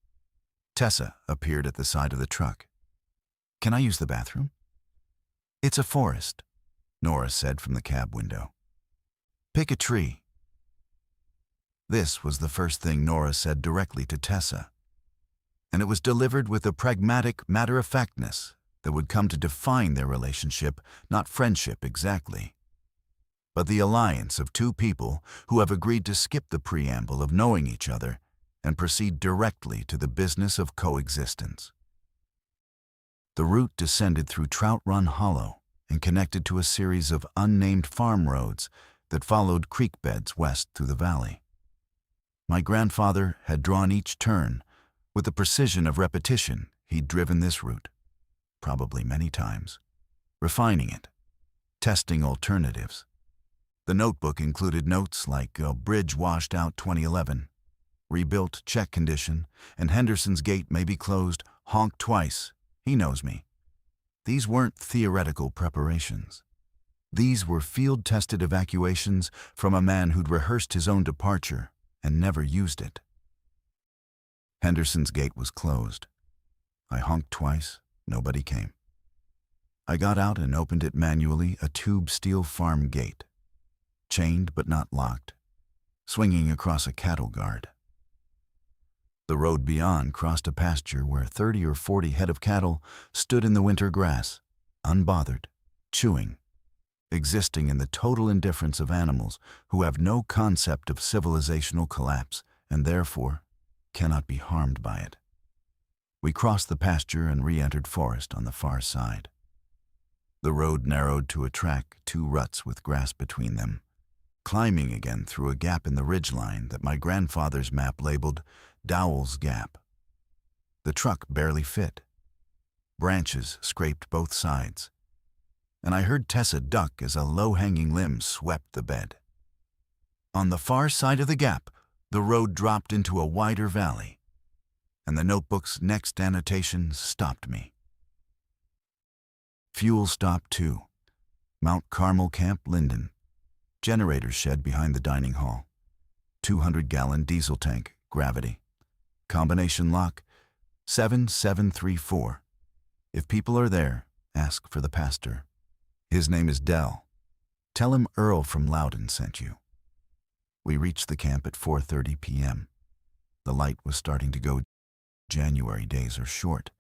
Tessa appeared at the side of the truck. "Can I use the bathroom?" "It's a forest," Nora said from the cab window. "Pick a tree." This was the first thing Nora said directly to Tessa, and it was delivered with a pragmatic matter-of-factness that would come to define their relationship, not friendship exactly, but the alliance of two people who have agreed to skip the preamble of knowing each other and proceed directly to the business of coexistence. The route descended through Trout Run Hollow and connected to a series of unnamed farm roads that followed creek beds west through the valley. My grandfather had drawn each turn. With the precision of repetition, he'd driven this route, probably many times, refining it, testing alternatives. The notebook included notes like a bridge washed out 2011, rebuilt, check condition, and Henderson's Gate may be closed, honk twice, he knows me. These weren't theoretical preparations. These were field-tested evacuations from a man who'd rehearsed his own departure and never used it. Henderson's Gate was closed. I honked twice, nobody came. I got out and opened it manually, a tube steel farm gate, chained but not locked, swinging across a cattle guard. The road beyond crossed a pasture where 30 or 40 head of cattle stood in the winter grass, unbothered, chewing, existing in the total indifference of animals who have no concept of civilizational collapse and therefore cannot be harmed by it. We crossed the pasture and re-entered forest on the far side. The road narrowed to a track, 2 ruts with grass between them, climbing again through a gap in the ridgeline that my grandfather's map labeled Dowell's Gap. The truck barely fit. Branches scraped both sides, and I heard Tessa duck as a low-hanging limb swept the bed. On the far side of the gap, the road dropped into a wider valley, and the notebook's next annotation stopped me. Fuel stop 2, Mount Carmel Camp, Linden. Generator shed behind the dining hall. 200-gallon diesel tank, gravity. Combination lock, 7734. If people are there, ask for the pastor. His name is Dell. Tell him Earl from Loudon sent you. We reached the camp at 4:30 p.m. The light was starting to go. January days are short,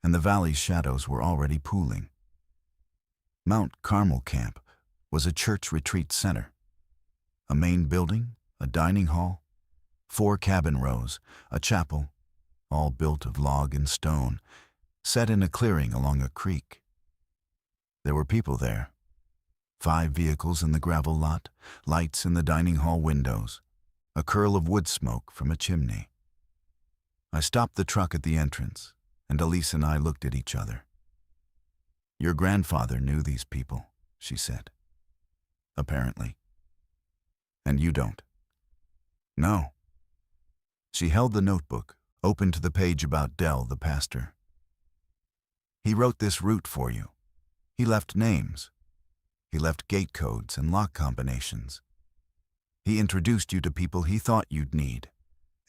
and the valley's shadows were already pooling. Mount Carmel Camp was a church retreat center. A main building, a dining hall, 4 cabin rows, a chapel, all built of log and stone, set in a clearing along a creek. There were people there. 5 vehicles in the gravel lot, lights in the dining hall windows, a curl of wood smoke from a chimney. I stopped the truck at the entrance, and Elise and I looked at each other. "Your grandfather knew these people," she said. "Apparently. And you don't." "No." She held the notebook, open to the page about Dell, the pastor. "He wrote this route for you. He left names. He left gate codes and lock combinations. He introduced you to people he thought you'd need.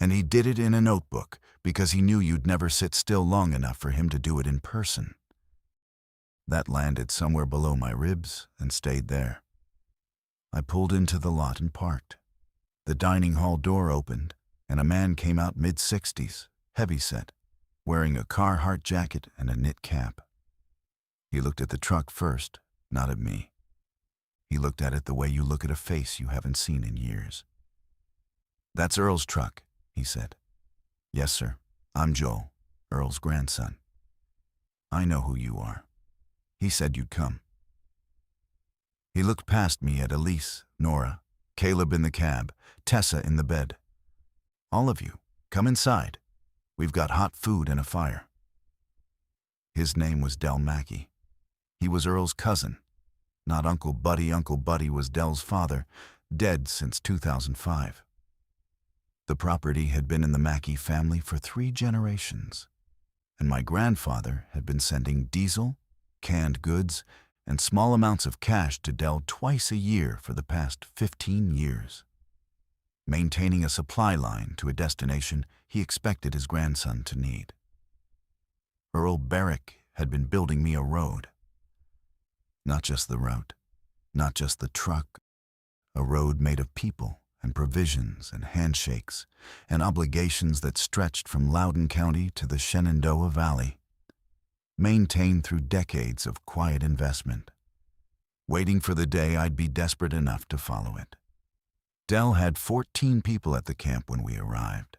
And he did it in a notebook because he knew you'd never sit still long enough for him to do it in person." That landed somewhere below my ribs and stayed there. I pulled into the lot and parked. The dining hall door opened, and a man came out mid-60s, heavyset, wearing a Carhartt jacket and a knit cap. He looked at the truck first, not at me. He looked at it the way you look at a face you haven't seen in years. "That's Earl's truck," he said. "Yes, sir. I'm Joel, Earl's grandson. I know who you are. He said you'd come." He looked past me at Elise, Nora, Caleb in the cab, Tessa in the bed. "All of you, come inside. We've got hot food and a fire." His name was Del Mackey. He was Earl's cousin, not Uncle Buddy. Uncle Buddy was Del's father, dead since 2005. The property had been in the Mackey family for 3 generations, and my grandfather had been sending diesel, canned goods, and small amounts of cash to Del twice a year for the past 15 years, maintaining a supply line to a destination he expected his grandson to need. Earl Barrick had been building me a road. Not just the route, not just the truck, a road made of people and provisions and handshakes and obligations that stretched from Loudoun County to the Shenandoah Valley, maintained through decades of quiet investment, waiting for the day I'd be desperate enough to follow it. Del had 14 people at the camp when we arrived,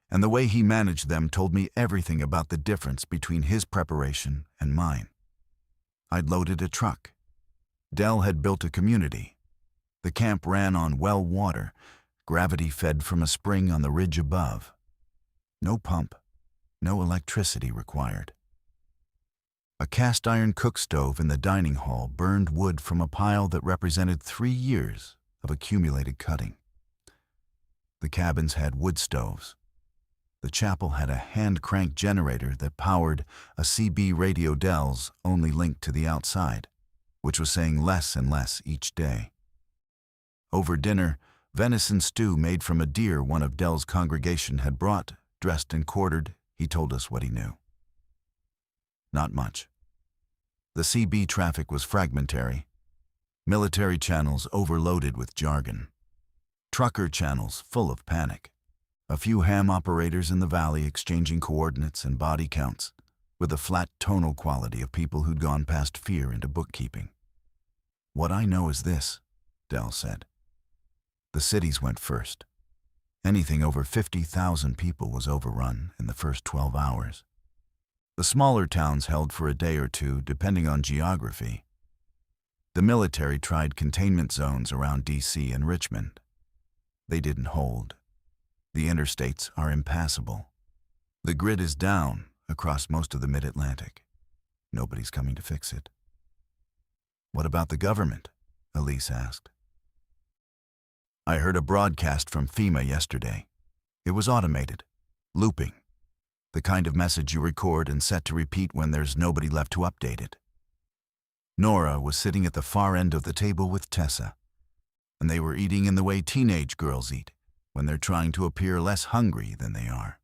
and the way he managed them told me everything about the difference between his preparation and mine. I'd loaded a truck. Del had built a community. The camp ran on well water, gravity-fed from a spring on the ridge above. No pump, no electricity required. A cast-iron cook stove in the dining hall burned wood from a pile that represented 3 years of accumulated cutting. The cabins had wood stoves. The chapel had a hand-cranked generator that powered a CB radio Dell's only link to the outside, which was saying less and less each day. Over dinner, venison stew made from a deer one of Dell's congregation had brought, dressed and quartered, he told us what he knew. Not much. The CB traffic was fragmentary. Military channels overloaded with jargon. Trucker channels full of panic. A few ham operators in the valley exchanging coordinates and body counts, with a flat tonal quality of people who'd gone past fear into bookkeeping. "What I know is this," Del said. "The cities went first. Anything over 50,000 people was overrun in the first 12 hours. The smaller towns held for a day or two, depending on geography. The military tried containment zones around D.C. and Richmond. They didn't hold. The interstates are impassable. The grid is down across most of the mid-Atlantic. Nobody's coming to fix it." "What about the government?" Elise asked. "I heard a broadcast from FEMA yesterday. It was automated, looping. The kind of message you record and set to repeat when there's nobody left to update it." Nora was sitting at the far end of the table with Tessa, and they were eating in the way teenage girls eat when they're trying to appear less hungry than they are.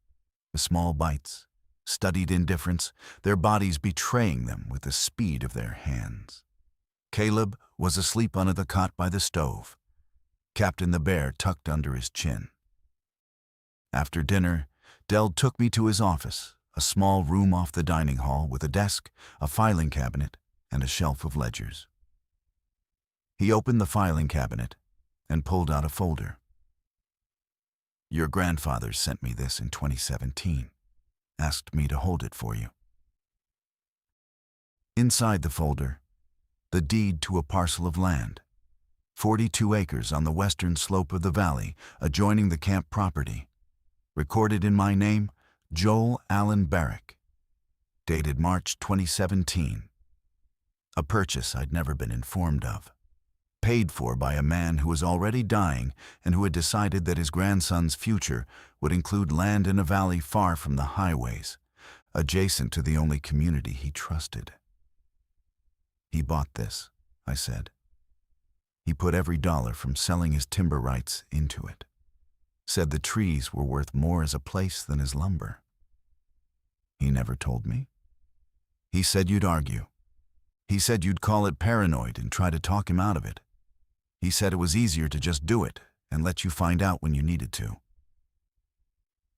The small bites, studied indifference, their bodies betraying them with the speed of their hands. Caleb was asleep under the cot by the stove. Captain the Bear tucked under his chin. After dinner, Dell took me to his office, a small room off the dining hall with a desk, a filing cabinet, and a shelf of ledgers. He opened the filing cabinet and pulled out a folder. "Your grandfather sent me this in 2017. Asked me to hold it for you." Inside the folder, the deed to a parcel of land, 42 acres on the western slope of the valley adjoining the camp property, recorded in my name, Joel Allen Barrick, dated March 2017. A purchase I'd never been informed of, paid for by a man who was already dying and who had decided that his grandson's future would include land in a valley far from the highways, adjacent to the only community he trusted. "He bought this," I said. "He put every dollar from selling his timber rights into it. Said the trees were worth more as a place than as lumber." "He never told me." "He said you'd argue. He said you'd call it paranoid and try to talk him out of it. He said it was easier to just do it and let you find out when you needed to."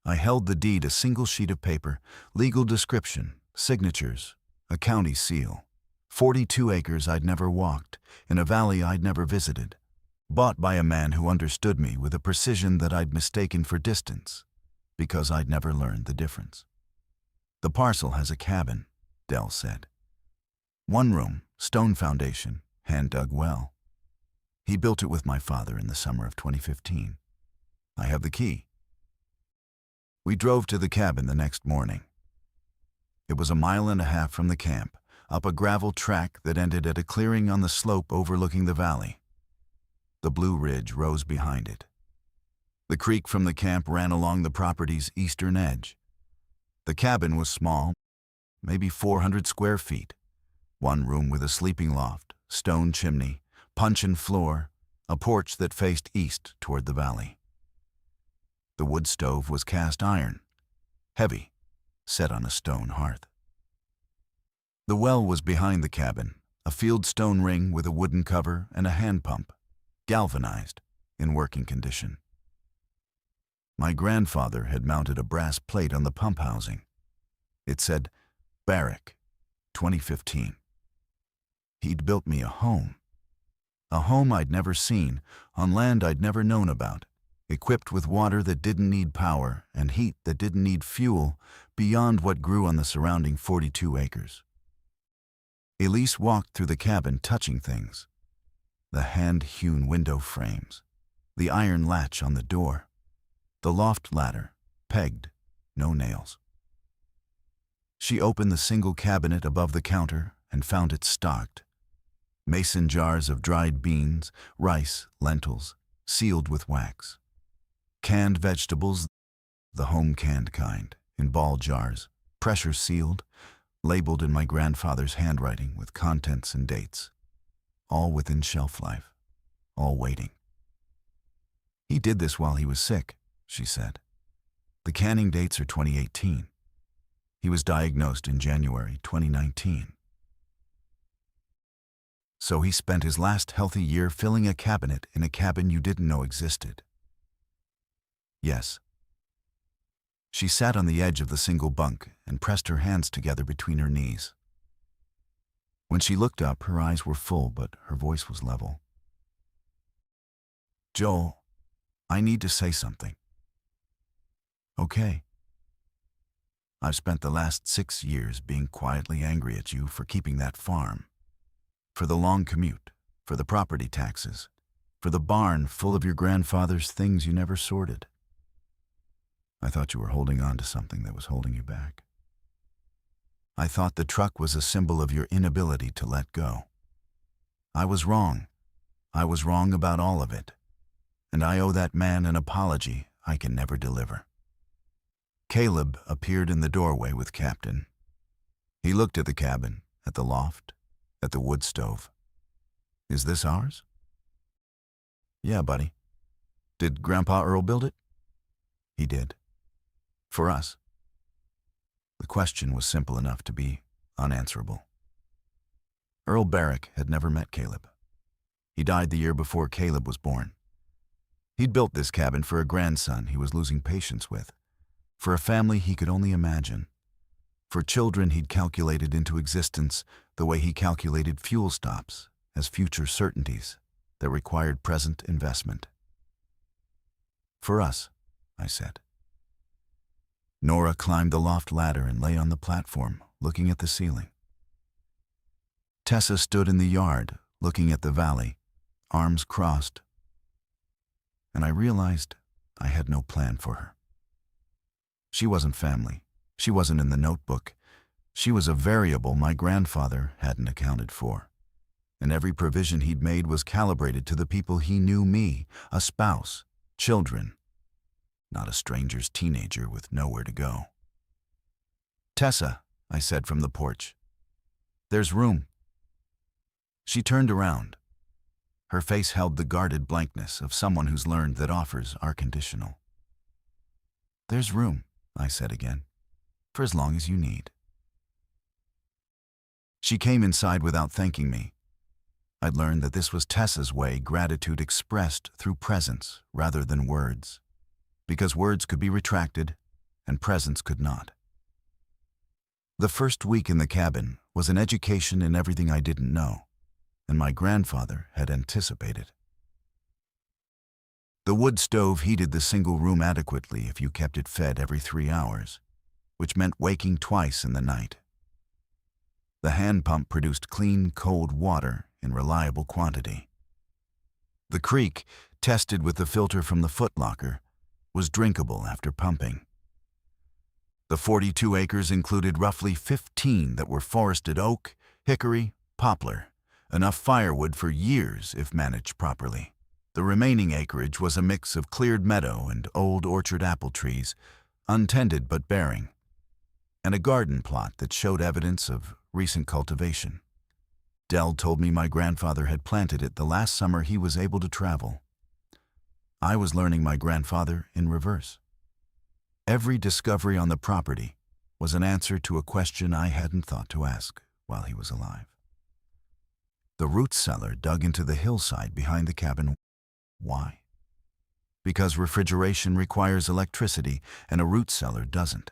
I held the deed, a single sheet of paper, legal description, signatures, a county seal. 42 acres I'd never walked, in a valley I'd never visited, bought by a man who understood me with a precision that I'd mistaken for distance, because I'd never learned the difference. "The parcel has a cabin," Dell said. "One room, stone foundation, hand-dug well. He built it with my father in the summer of 2015. I have the key." We drove to the cabin the next morning. It was a mile and a half from the camp, up a gravel track that ended at a clearing on the slope overlooking the valley. The Blue Ridge rose behind it. The creek from the camp ran along the property's eastern edge. The cabin was small, maybe 400 square feet. One room with a sleeping loft, stone chimney, puncheon floor, a porch that faced east toward the valley. The wood stove was cast iron, heavy, set on a stone hearth. The well was behind the cabin, a field stone ring with a wooden cover and a hand pump, galvanized, in working condition. My grandfather had mounted a brass plate on the pump housing. It said, "Barrick, 2015. He'd built me a home I'd never seen, on land I'd never known about, equipped with water that didn't need power and heat that didn't need fuel, beyond what grew on the surrounding 42 acres. Elise walked through the cabin touching things. The hand-hewn window frames, the iron latch on the door, the loft ladder, pegged, no nails. She opened the single cabinet above the counter and found it stocked. Mason jars of dried beans, rice, lentils, sealed with wax. Canned vegetables, the home-canned kind, in ball jars, pressure sealed, labeled in my grandfather's handwriting with contents and dates. All within shelf life, all waiting. "He did this while he was sick," she said. "The canning dates are 2018. He was diagnosed in January 2019. So he spent his last healthy year filling a cabinet in a cabin you didn't know existed." "Yes." She sat on the edge of the single bunk and pressed her hands together between her knees. When she looked up, her eyes were full, but her voice was level. "Joel, I need to say something." "Okay." "I've spent the last 6 years being quietly angry at you for keeping that farm. For the long commute, for the property taxes, for the barn full of your grandfather's things you never sorted. I thought you were holding on to something that was holding you back. I thought the truck was a symbol of your inability to let go. I was wrong. I was wrong about all of it. And I owe that man an apology I can never deliver." Caleb appeared in the doorway with Captain. He looked at the cabin, at the loft, at the wood stove. "Is this ours?" "Yeah, buddy." "Did Grandpa Earl build it?" "He did. For us." The question was simple enough to be unanswerable. Earl Barrick had never met Caleb. He died the year before Caleb was born. He'd built this cabin for a grandson he was losing patience with, for a family he could only imagine, for children he'd calculated into existence the way he calculated fuel stops as future certainties that required present investment. For us, I said. Nora climbed the loft ladder and lay on the platform, looking at the ceiling. Tessa stood in the yard, looking at the valley, arms crossed, and I realized I had no plan for her. She wasn't family. She wasn't in the notebook. She was a variable my grandfather hadn't accounted for, and every provision he'd made was calibrated to the people he knew: me, a spouse, children, not a stranger's teenager with nowhere to go. "Tessa," I said from the porch, "there's room." She turned around. Her face held the guarded blankness of someone who's learned that offers are conditional. "There's room," I said again, "for as long as you need." She came inside without thanking me. I'd learned that this was Tessa's way, gratitude expressed through presence rather than words, because words could be retracted and presence could not. The first week in the cabin was an education in everything I didn't know, and my grandfather had anticipated. The wood stove heated the single room adequately if you kept it fed every 3 hours, which meant waking twice in the night. The hand pump produced clean, cold water in reliable quantity. The creek, tested with the filter from the footlocker, was drinkable after pumping. The 42 acres included roughly 15 that were forested oak, hickory, poplar, enough firewood for years if managed properly. The remaining acreage was a mix of cleared meadow and old orchard apple trees, untended but bearing, and a garden plot that showed evidence of recent cultivation. Dell told me my grandfather had planted it the last summer he was able to travel. I was learning my grandfather in reverse. Every discovery on the property was an answer to a question I hadn't thought to ask while he was alive. The root cellar dug into the hillside behind the cabin. Why? Because refrigeration requires electricity and a root cellar doesn't.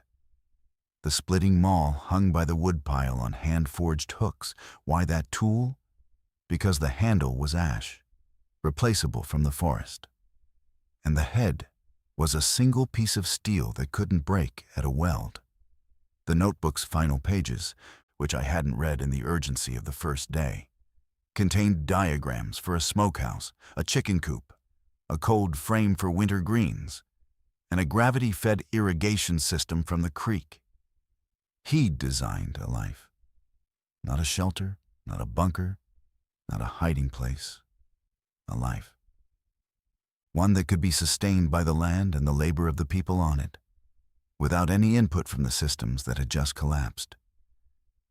The splitting maul hung by the woodpile on hand-forged hooks. Why that tool? Because the handle was ash, replaceable from the forest. And the head was a single piece of steel that couldn't break at a weld. The notebook's final pages, which I hadn't read in the urgency of the first day, contained diagrams for a smokehouse, a chicken coop, a cold frame for winter greens, and a gravity-fed irrigation system from the creek. He'd designed a life. Not a shelter, not a bunker, not a hiding place. A life. One that could be sustained by the land and the labor of the people on it, without any input from the systems that had just collapsed.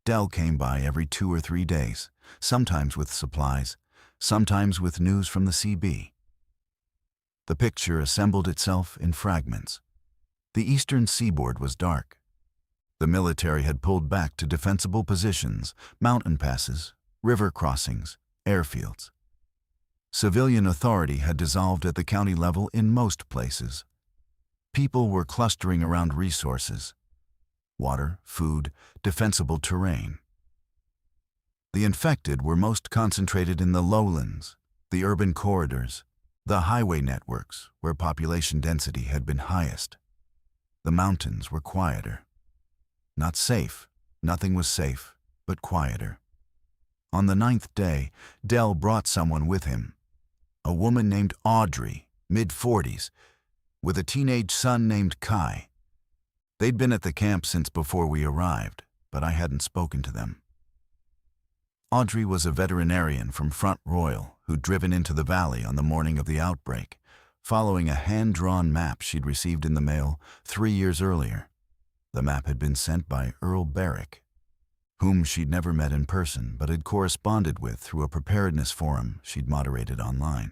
Dell came by every 2 or 3 days, sometimes with supplies, sometimes with news from the CB. The picture assembled itself in fragments. The eastern seaboard was dark. The military had pulled back to defensible positions, mountain passes, river crossings, airfields. Civilian authority had dissolved at the county level in most places. People were clustering around resources: water, food, defensible terrain. The infected were most concentrated in the lowlands, the urban corridors, the highway networks where population density had been highest. The mountains were quieter. Not safe, nothing was safe, but quieter. On the 9th day, Dell brought someone with him, a woman named Audrey, mid-40s, with a teenage son named Kai. They'd been at the camp since before we arrived, but I hadn't spoken to them. Audrey was a veterinarian from Front Royal who'd driven into the valley on the morning of the outbreak, following a hand-drawn map she'd received in the mail 3 years earlier. The map had been sent by Earl Barrick, whom she'd never met in person but had corresponded with through a preparedness forum she'd moderated online.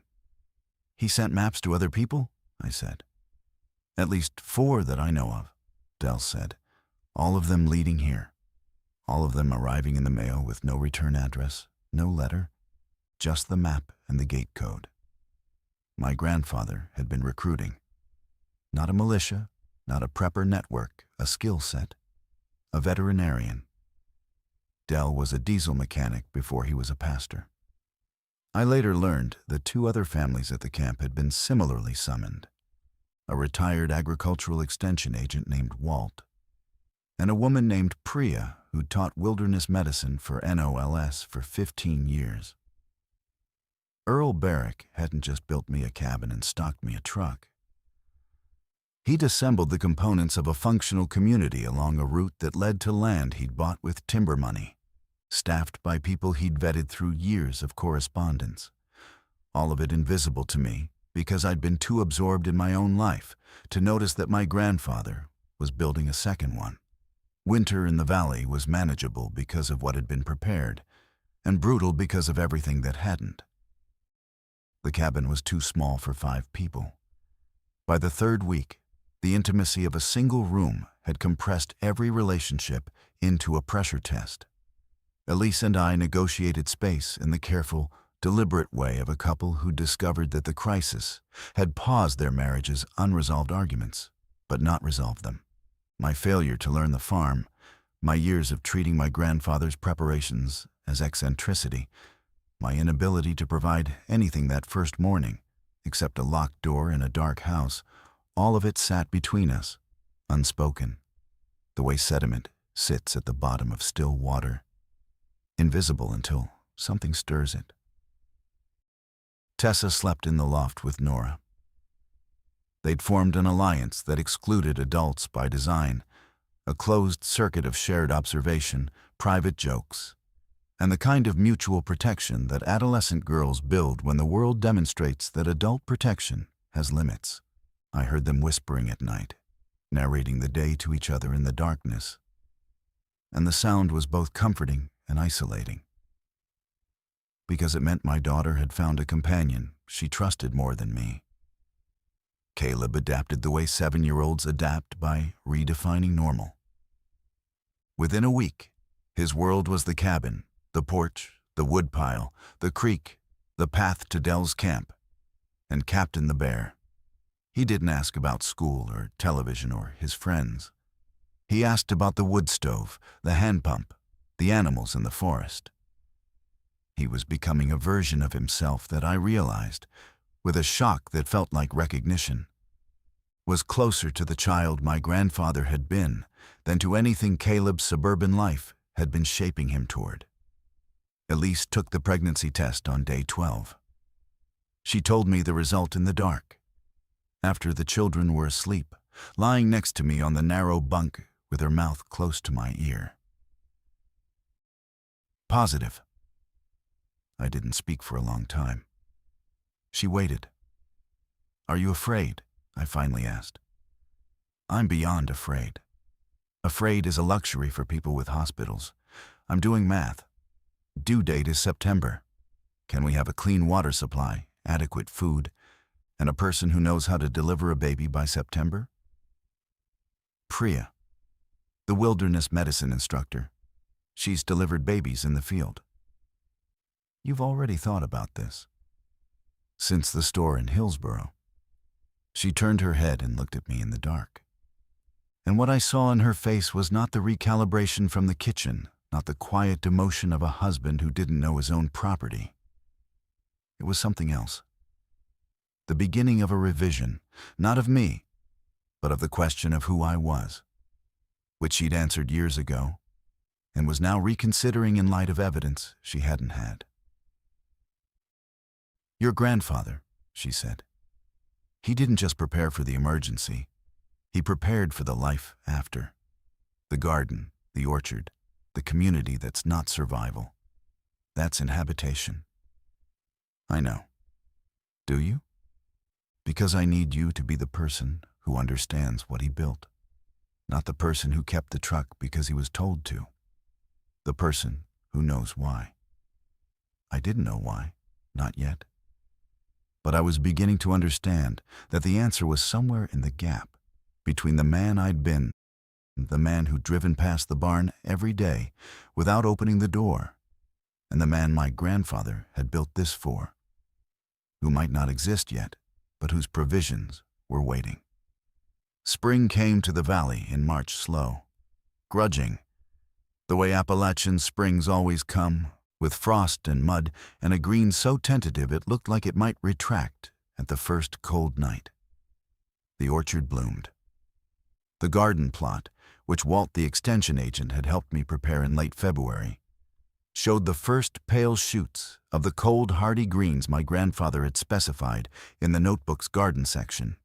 "He sent maps to other people?" I said. "At least 4 that I know of," Dell said, "all of them leading here. All of them arriving in the mail with no return address, no letter, just the map and the gate code." my grandfather had been recruiting. Not a militia, not a prepper network, a skill set, a veterinarian. Dell was a diesel mechanic before he was a pastor. I later learned that 2 other families at the camp had been similarly summoned. A retired agricultural extension agent named Walt, and a woman named Priya who taught wilderness medicine for NOLS for 15 years. Earl Barrick hadn't just built me a cabin and stocked me a truck. He'd assembled the components of a functional community along a route that led to land he'd bought with timber money, staffed by people he'd vetted through years of correspondence. All of it invisible to me because I'd been too absorbed in my own life to notice that my grandfather was building a second one. Winter in the valley was manageable because of what had been prepared, and brutal because of everything that hadn't. The cabin was too small for 5 people. By the 3rd week, the intimacy of a single room had compressed every relationship into a pressure test. Elise and I negotiated space in the careful, deliberate way of a couple who discovered that the crisis had paused their marriage's unresolved arguments, but not resolved them. My failure to learn the farm, my years of treating my grandfather's preparations as eccentricity, my inability to provide anything that first morning, except a locked door in a dark house, all of it sat between us, unspoken, the way sediment sits at the bottom of still water, invisible until something stirs it. Tessa slept in the loft with Nora. They'd formed an alliance that excluded adults by design, a closed circuit of shared observation, private jokes, and the kind of mutual protection that adolescent girls build when the world demonstrates that adult protection has limits. I heard them whispering at night, narrating the day to each other in the darkness, and the sound was both comforting and isolating, because it meant my daughter had found a companion she trusted more than me. Caleb adapted the way 7-year-olds adapt by redefining normal. Within a week, his world was the cabin, the porch, the woodpile, the creek, the path to Dell's camp, and Captain the Bear. He didn't ask about school or television or his friends. He asked about the wood stove, the hand pump, the animals in the forest. He was becoming a version of himself that I realized, with a shock that felt like recognition, was closer to the child my grandfather had been than to anything Caleb's suburban life had been shaping him toward. Elise took the pregnancy test on day 12. She told me the result in the dark, after the children were asleep, lying next to me on the narrow bunk with her mouth close to my ear. Positive. I didn't speak for a long time. She waited. "Are you afraid?" I finally asked. "I'm beyond afraid. Afraid is a luxury for people with hospitals. I'm doing math. Due date is September. Can we have a clean water supply, adequate food, and a person who knows how to deliver a baby by September?" Priya, the wilderness medicine instructor. She's delivered babies in the field. "You've already thought about this." "Since the store in Hillsboro." She turned her head and looked at me in the dark. And what I saw in her face was not the recalibration from the kitchen, not the quiet demotion of a husband who didn't know his own property. It was something else. The beginning of a revision, not of me, but of the question of who I was, which she'd answered years ago, and was now reconsidering in light of evidence she hadn't had. "Your grandfather," she said. "He didn't just prepare for the emergency. He prepared for the life after. The garden, the orchard, the community that's not survival. That's inhabitation." "I know. Do you? Because I need you to be the person who understands what he built, not the person who kept the truck because he was told to. The person who knows why." I didn't know why, not yet. But I was beginning to understand that the answer was somewhere in the gap between the man I'd been, the man who'd driven past the barn every day without opening the door, and the man my grandfather had built this for, who might not exist yet, but whose provisions were waiting. Spring came to the valley in March slow, grudging, the way Appalachian springs always come, with frost and mud and a green so tentative it looked like it might retract at the first cold night. The orchard bloomed. The garden plot, which Walt the extension agent had helped me prepare in late February, showed the first pale shoots of the cold, hardy greens my grandfather had specified in the notebook's garden section: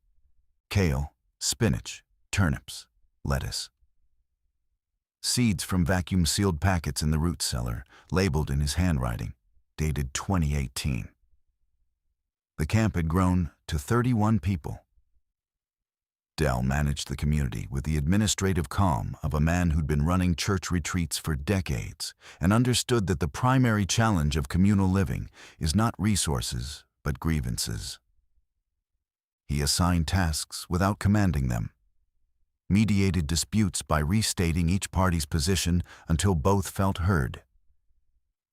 kale, spinach, turnips, lettuce. Seeds from vacuum-sealed packets in the root cellar, labeled in his handwriting, dated 2018. The camp had grown to 31 people. Dell managed the community with the administrative calm of a man who'd been running church retreats for decades and understood that the primary challenge of communal living is not resources, but grievances. He assigned tasks without commanding them, mediated disputes by restating each party's position until both felt heard,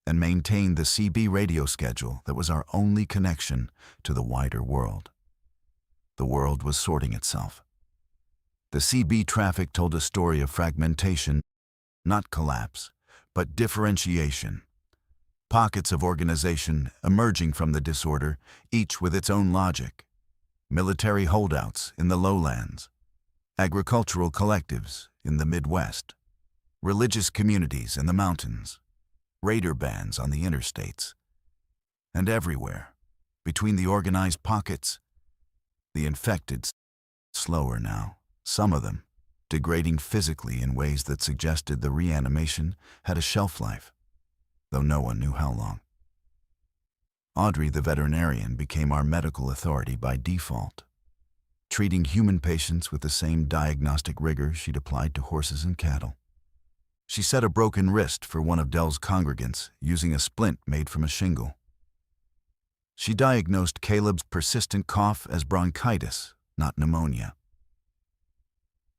and maintained the CB radio schedule that was our only connection to the wider world. The world was sorting itself. The CB traffic told a story of fragmentation, not collapse, but differentiation. Pockets of organization emerging from the disorder, each with its own logic. Military holdouts in the lowlands, agricultural collectives in the Midwest, religious communities in the mountains, raider bands on the interstates. And everywhere, between the organized pockets, the infected, slower now, some of them, degrading physically in ways that suggested the reanimation had a shelf life, though no one knew how long. Audrey, the veterinarian, became our medical authority by default, treating human patients with the same diagnostic rigor she'd applied to horses and cattle. She set a broken wrist for one of Dell's congregants using a splint made from a shingle. She diagnosed Caleb's persistent cough as bronchitis, not pneumonia,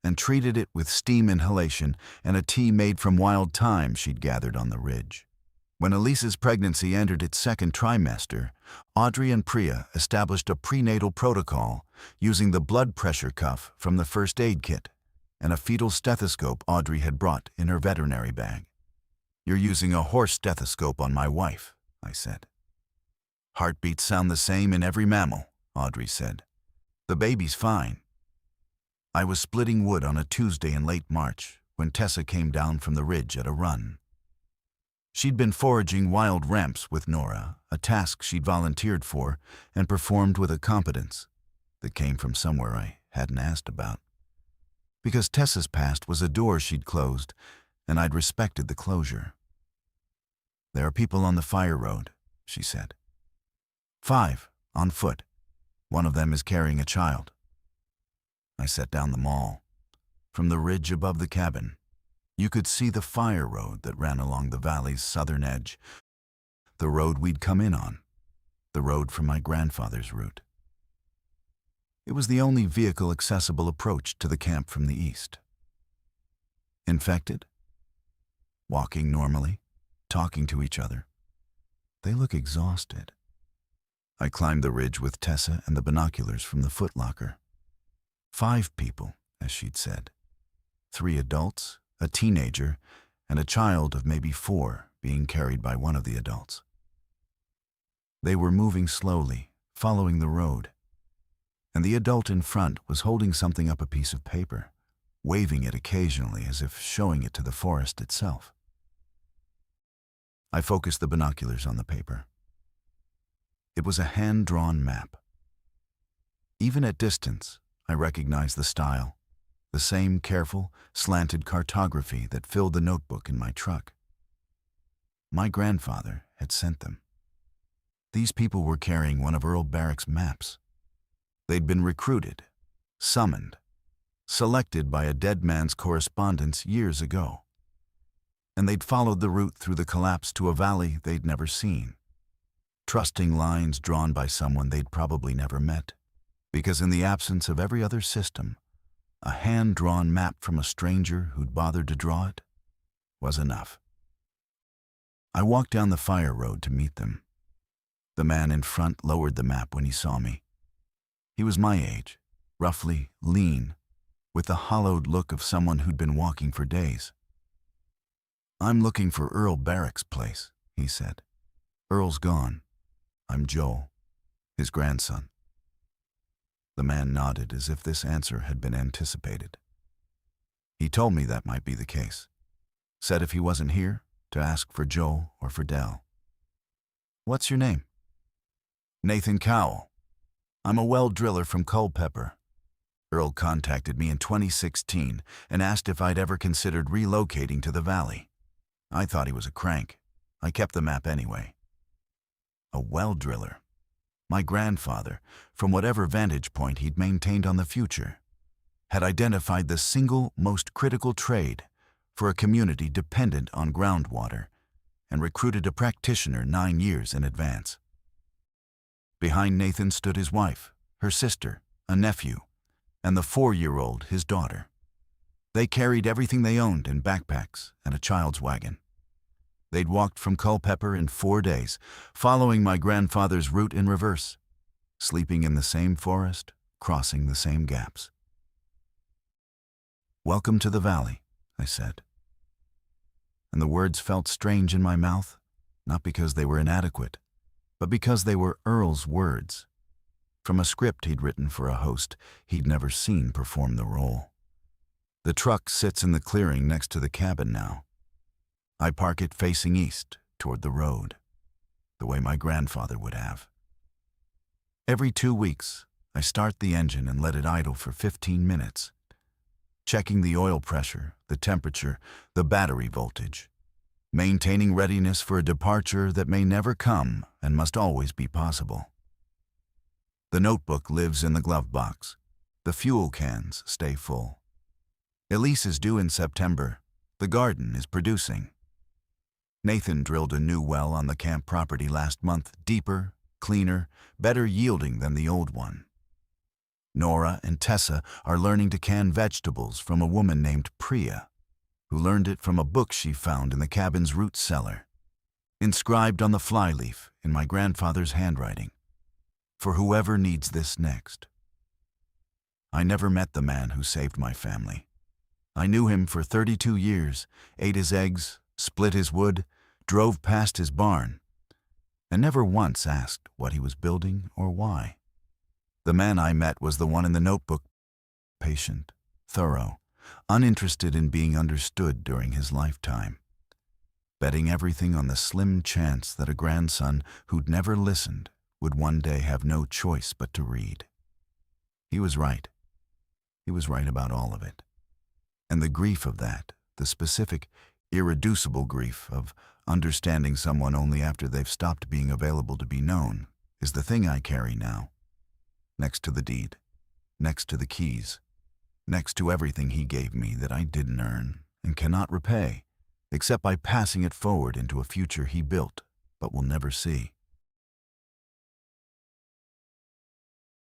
and treated it with steam inhalation and a tea made from wild thyme she'd gathered on the ridge. When Elise's pregnancy entered its second trimester, Audrey and Priya established a prenatal protocol using the blood pressure cuff from the first aid kit and a fetal stethoscope Audrey had brought in her veterinary bag. "You're using a horse stethoscope on my wife," I said. "Heartbeats sound the same in every mammal," Audrey said. "The baby's fine." I was splitting wood on a Tuesday in late March when Tessa came down from the ridge at a run. She'd been foraging wild ramps with Nora, a task she'd volunteered for and performed with a competence that came from somewhere I hadn't asked about. Because Tessa's past was a door she'd closed, and I'd respected the closure. "There are people on the fire road," she said. 5, on foot. One of them is carrying a child. I set down the maul. From the ridge above the cabin, you could see the fire road that ran along the valley's southern edge, the road we'd come in on, the road from my grandfather's route. It was the only vehicle-accessible approach to the camp from the east. Infected? Walking normally, talking to each other. They look exhausted. I climbed the ridge with Tessa and the binoculars from the footlocker. 5 people, as she'd said. 3 adults, a teenager, and a child of maybe 4 being carried by one of the adults. They were moving slowly, following the road, and the adult in front was holding something up a piece of paper, waving it occasionally as if showing it to the forest itself. I focused the binoculars on the paper. It was a hand-drawn map. Even at distance, I recognized the style, the same careful, slanted cartography that filled the notebook in my truck. My grandfather had sent them. These people were carrying one of Earl Barrick's maps. They'd been recruited, summoned, selected by a dead man's correspondence years ago. And they'd followed the route through the collapse to a valley they'd never seen, trusting lines drawn by someone they'd probably never met. Because in the absence of every other system, a hand-drawn map from a stranger who'd bothered to draw it was enough. I walked down the fire road to meet them. The man in front lowered the map when he saw me. He was my age, roughly lean, with the hollowed look of someone who'd been walking for days. "I'm looking for Earl Barrick's place," he said. "Earl's gone. I'm Joel, his grandson." The man nodded as if this answer had been anticipated. He told me that might be the case. Said if he wasn't here, to ask for Joel or for Dell. "What's your name?" "Nathan Cowell. I'm a well driller from Culpeper. Earl contacted me in 2016 and asked if I'd ever considered relocating to the valley. I thought he was a crank. I kept the map anyway." A well driller. My grandfather, from whatever vantage point he'd maintained on the future, had identified the single most critical trade for a community dependent on groundwater and recruited a practitioner 9 years in advance. Behind Nathan stood his wife, her sister, a nephew, and the 4-year-old, his daughter. They carried everything they owned in backpacks and a child's wagon. They'd walked from Culpeper in 4 days, following my grandfather's route in reverse, sleeping in the same forest, crossing the same gaps. "Welcome to the valley," I said. And the words felt strange in my mouth, not because they were inadequate, but because they were Earl's words, from a script he'd written for a host he'd never seen perform the role. The truck sits in the clearing next to the cabin now. I park it facing east, toward the road, the way my grandfather would have. Every 2 weeks, I start the engine and let it idle for 15 minutes, checking the oil pressure, the temperature, the battery voltage, maintaining readiness for a departure that may never come and must always be possible. The notebook lives in the glove box. The fuel cans stay full. Elise is due in September. The garden is producing. Nathan drilled a new well on the camp property last month, deeper, cleaner, better yielding than the old one. Nora and Tessa are learning to can vegetables from a woman named Priya, who learned it from a book she found in the cabin's root cellar, inscribed on the flyleaf in my grandfather's handwriting, "For whoever needs this next." I never met the man who saved my family. I knew him for 32 years, ate his eggs, split his wood, drove past his barn, and never once asked what he was building or why. The man I met was the one in the notebook, patient, thorough, uninterested in being understood during his lifetime, betting everything on the slim chance that a grandson who'd never listened would one day have no choice but to read. He was right. He was right about all of it. And the grief of that, the specific, irreducible grief of understanding someone only after they've stopped being available to be known, is the thing I carry now. Next to the deed, next to the keys, next to everything he gave me that I didn't earn and cannot repay, except by passing it forward into a future he built but will never see.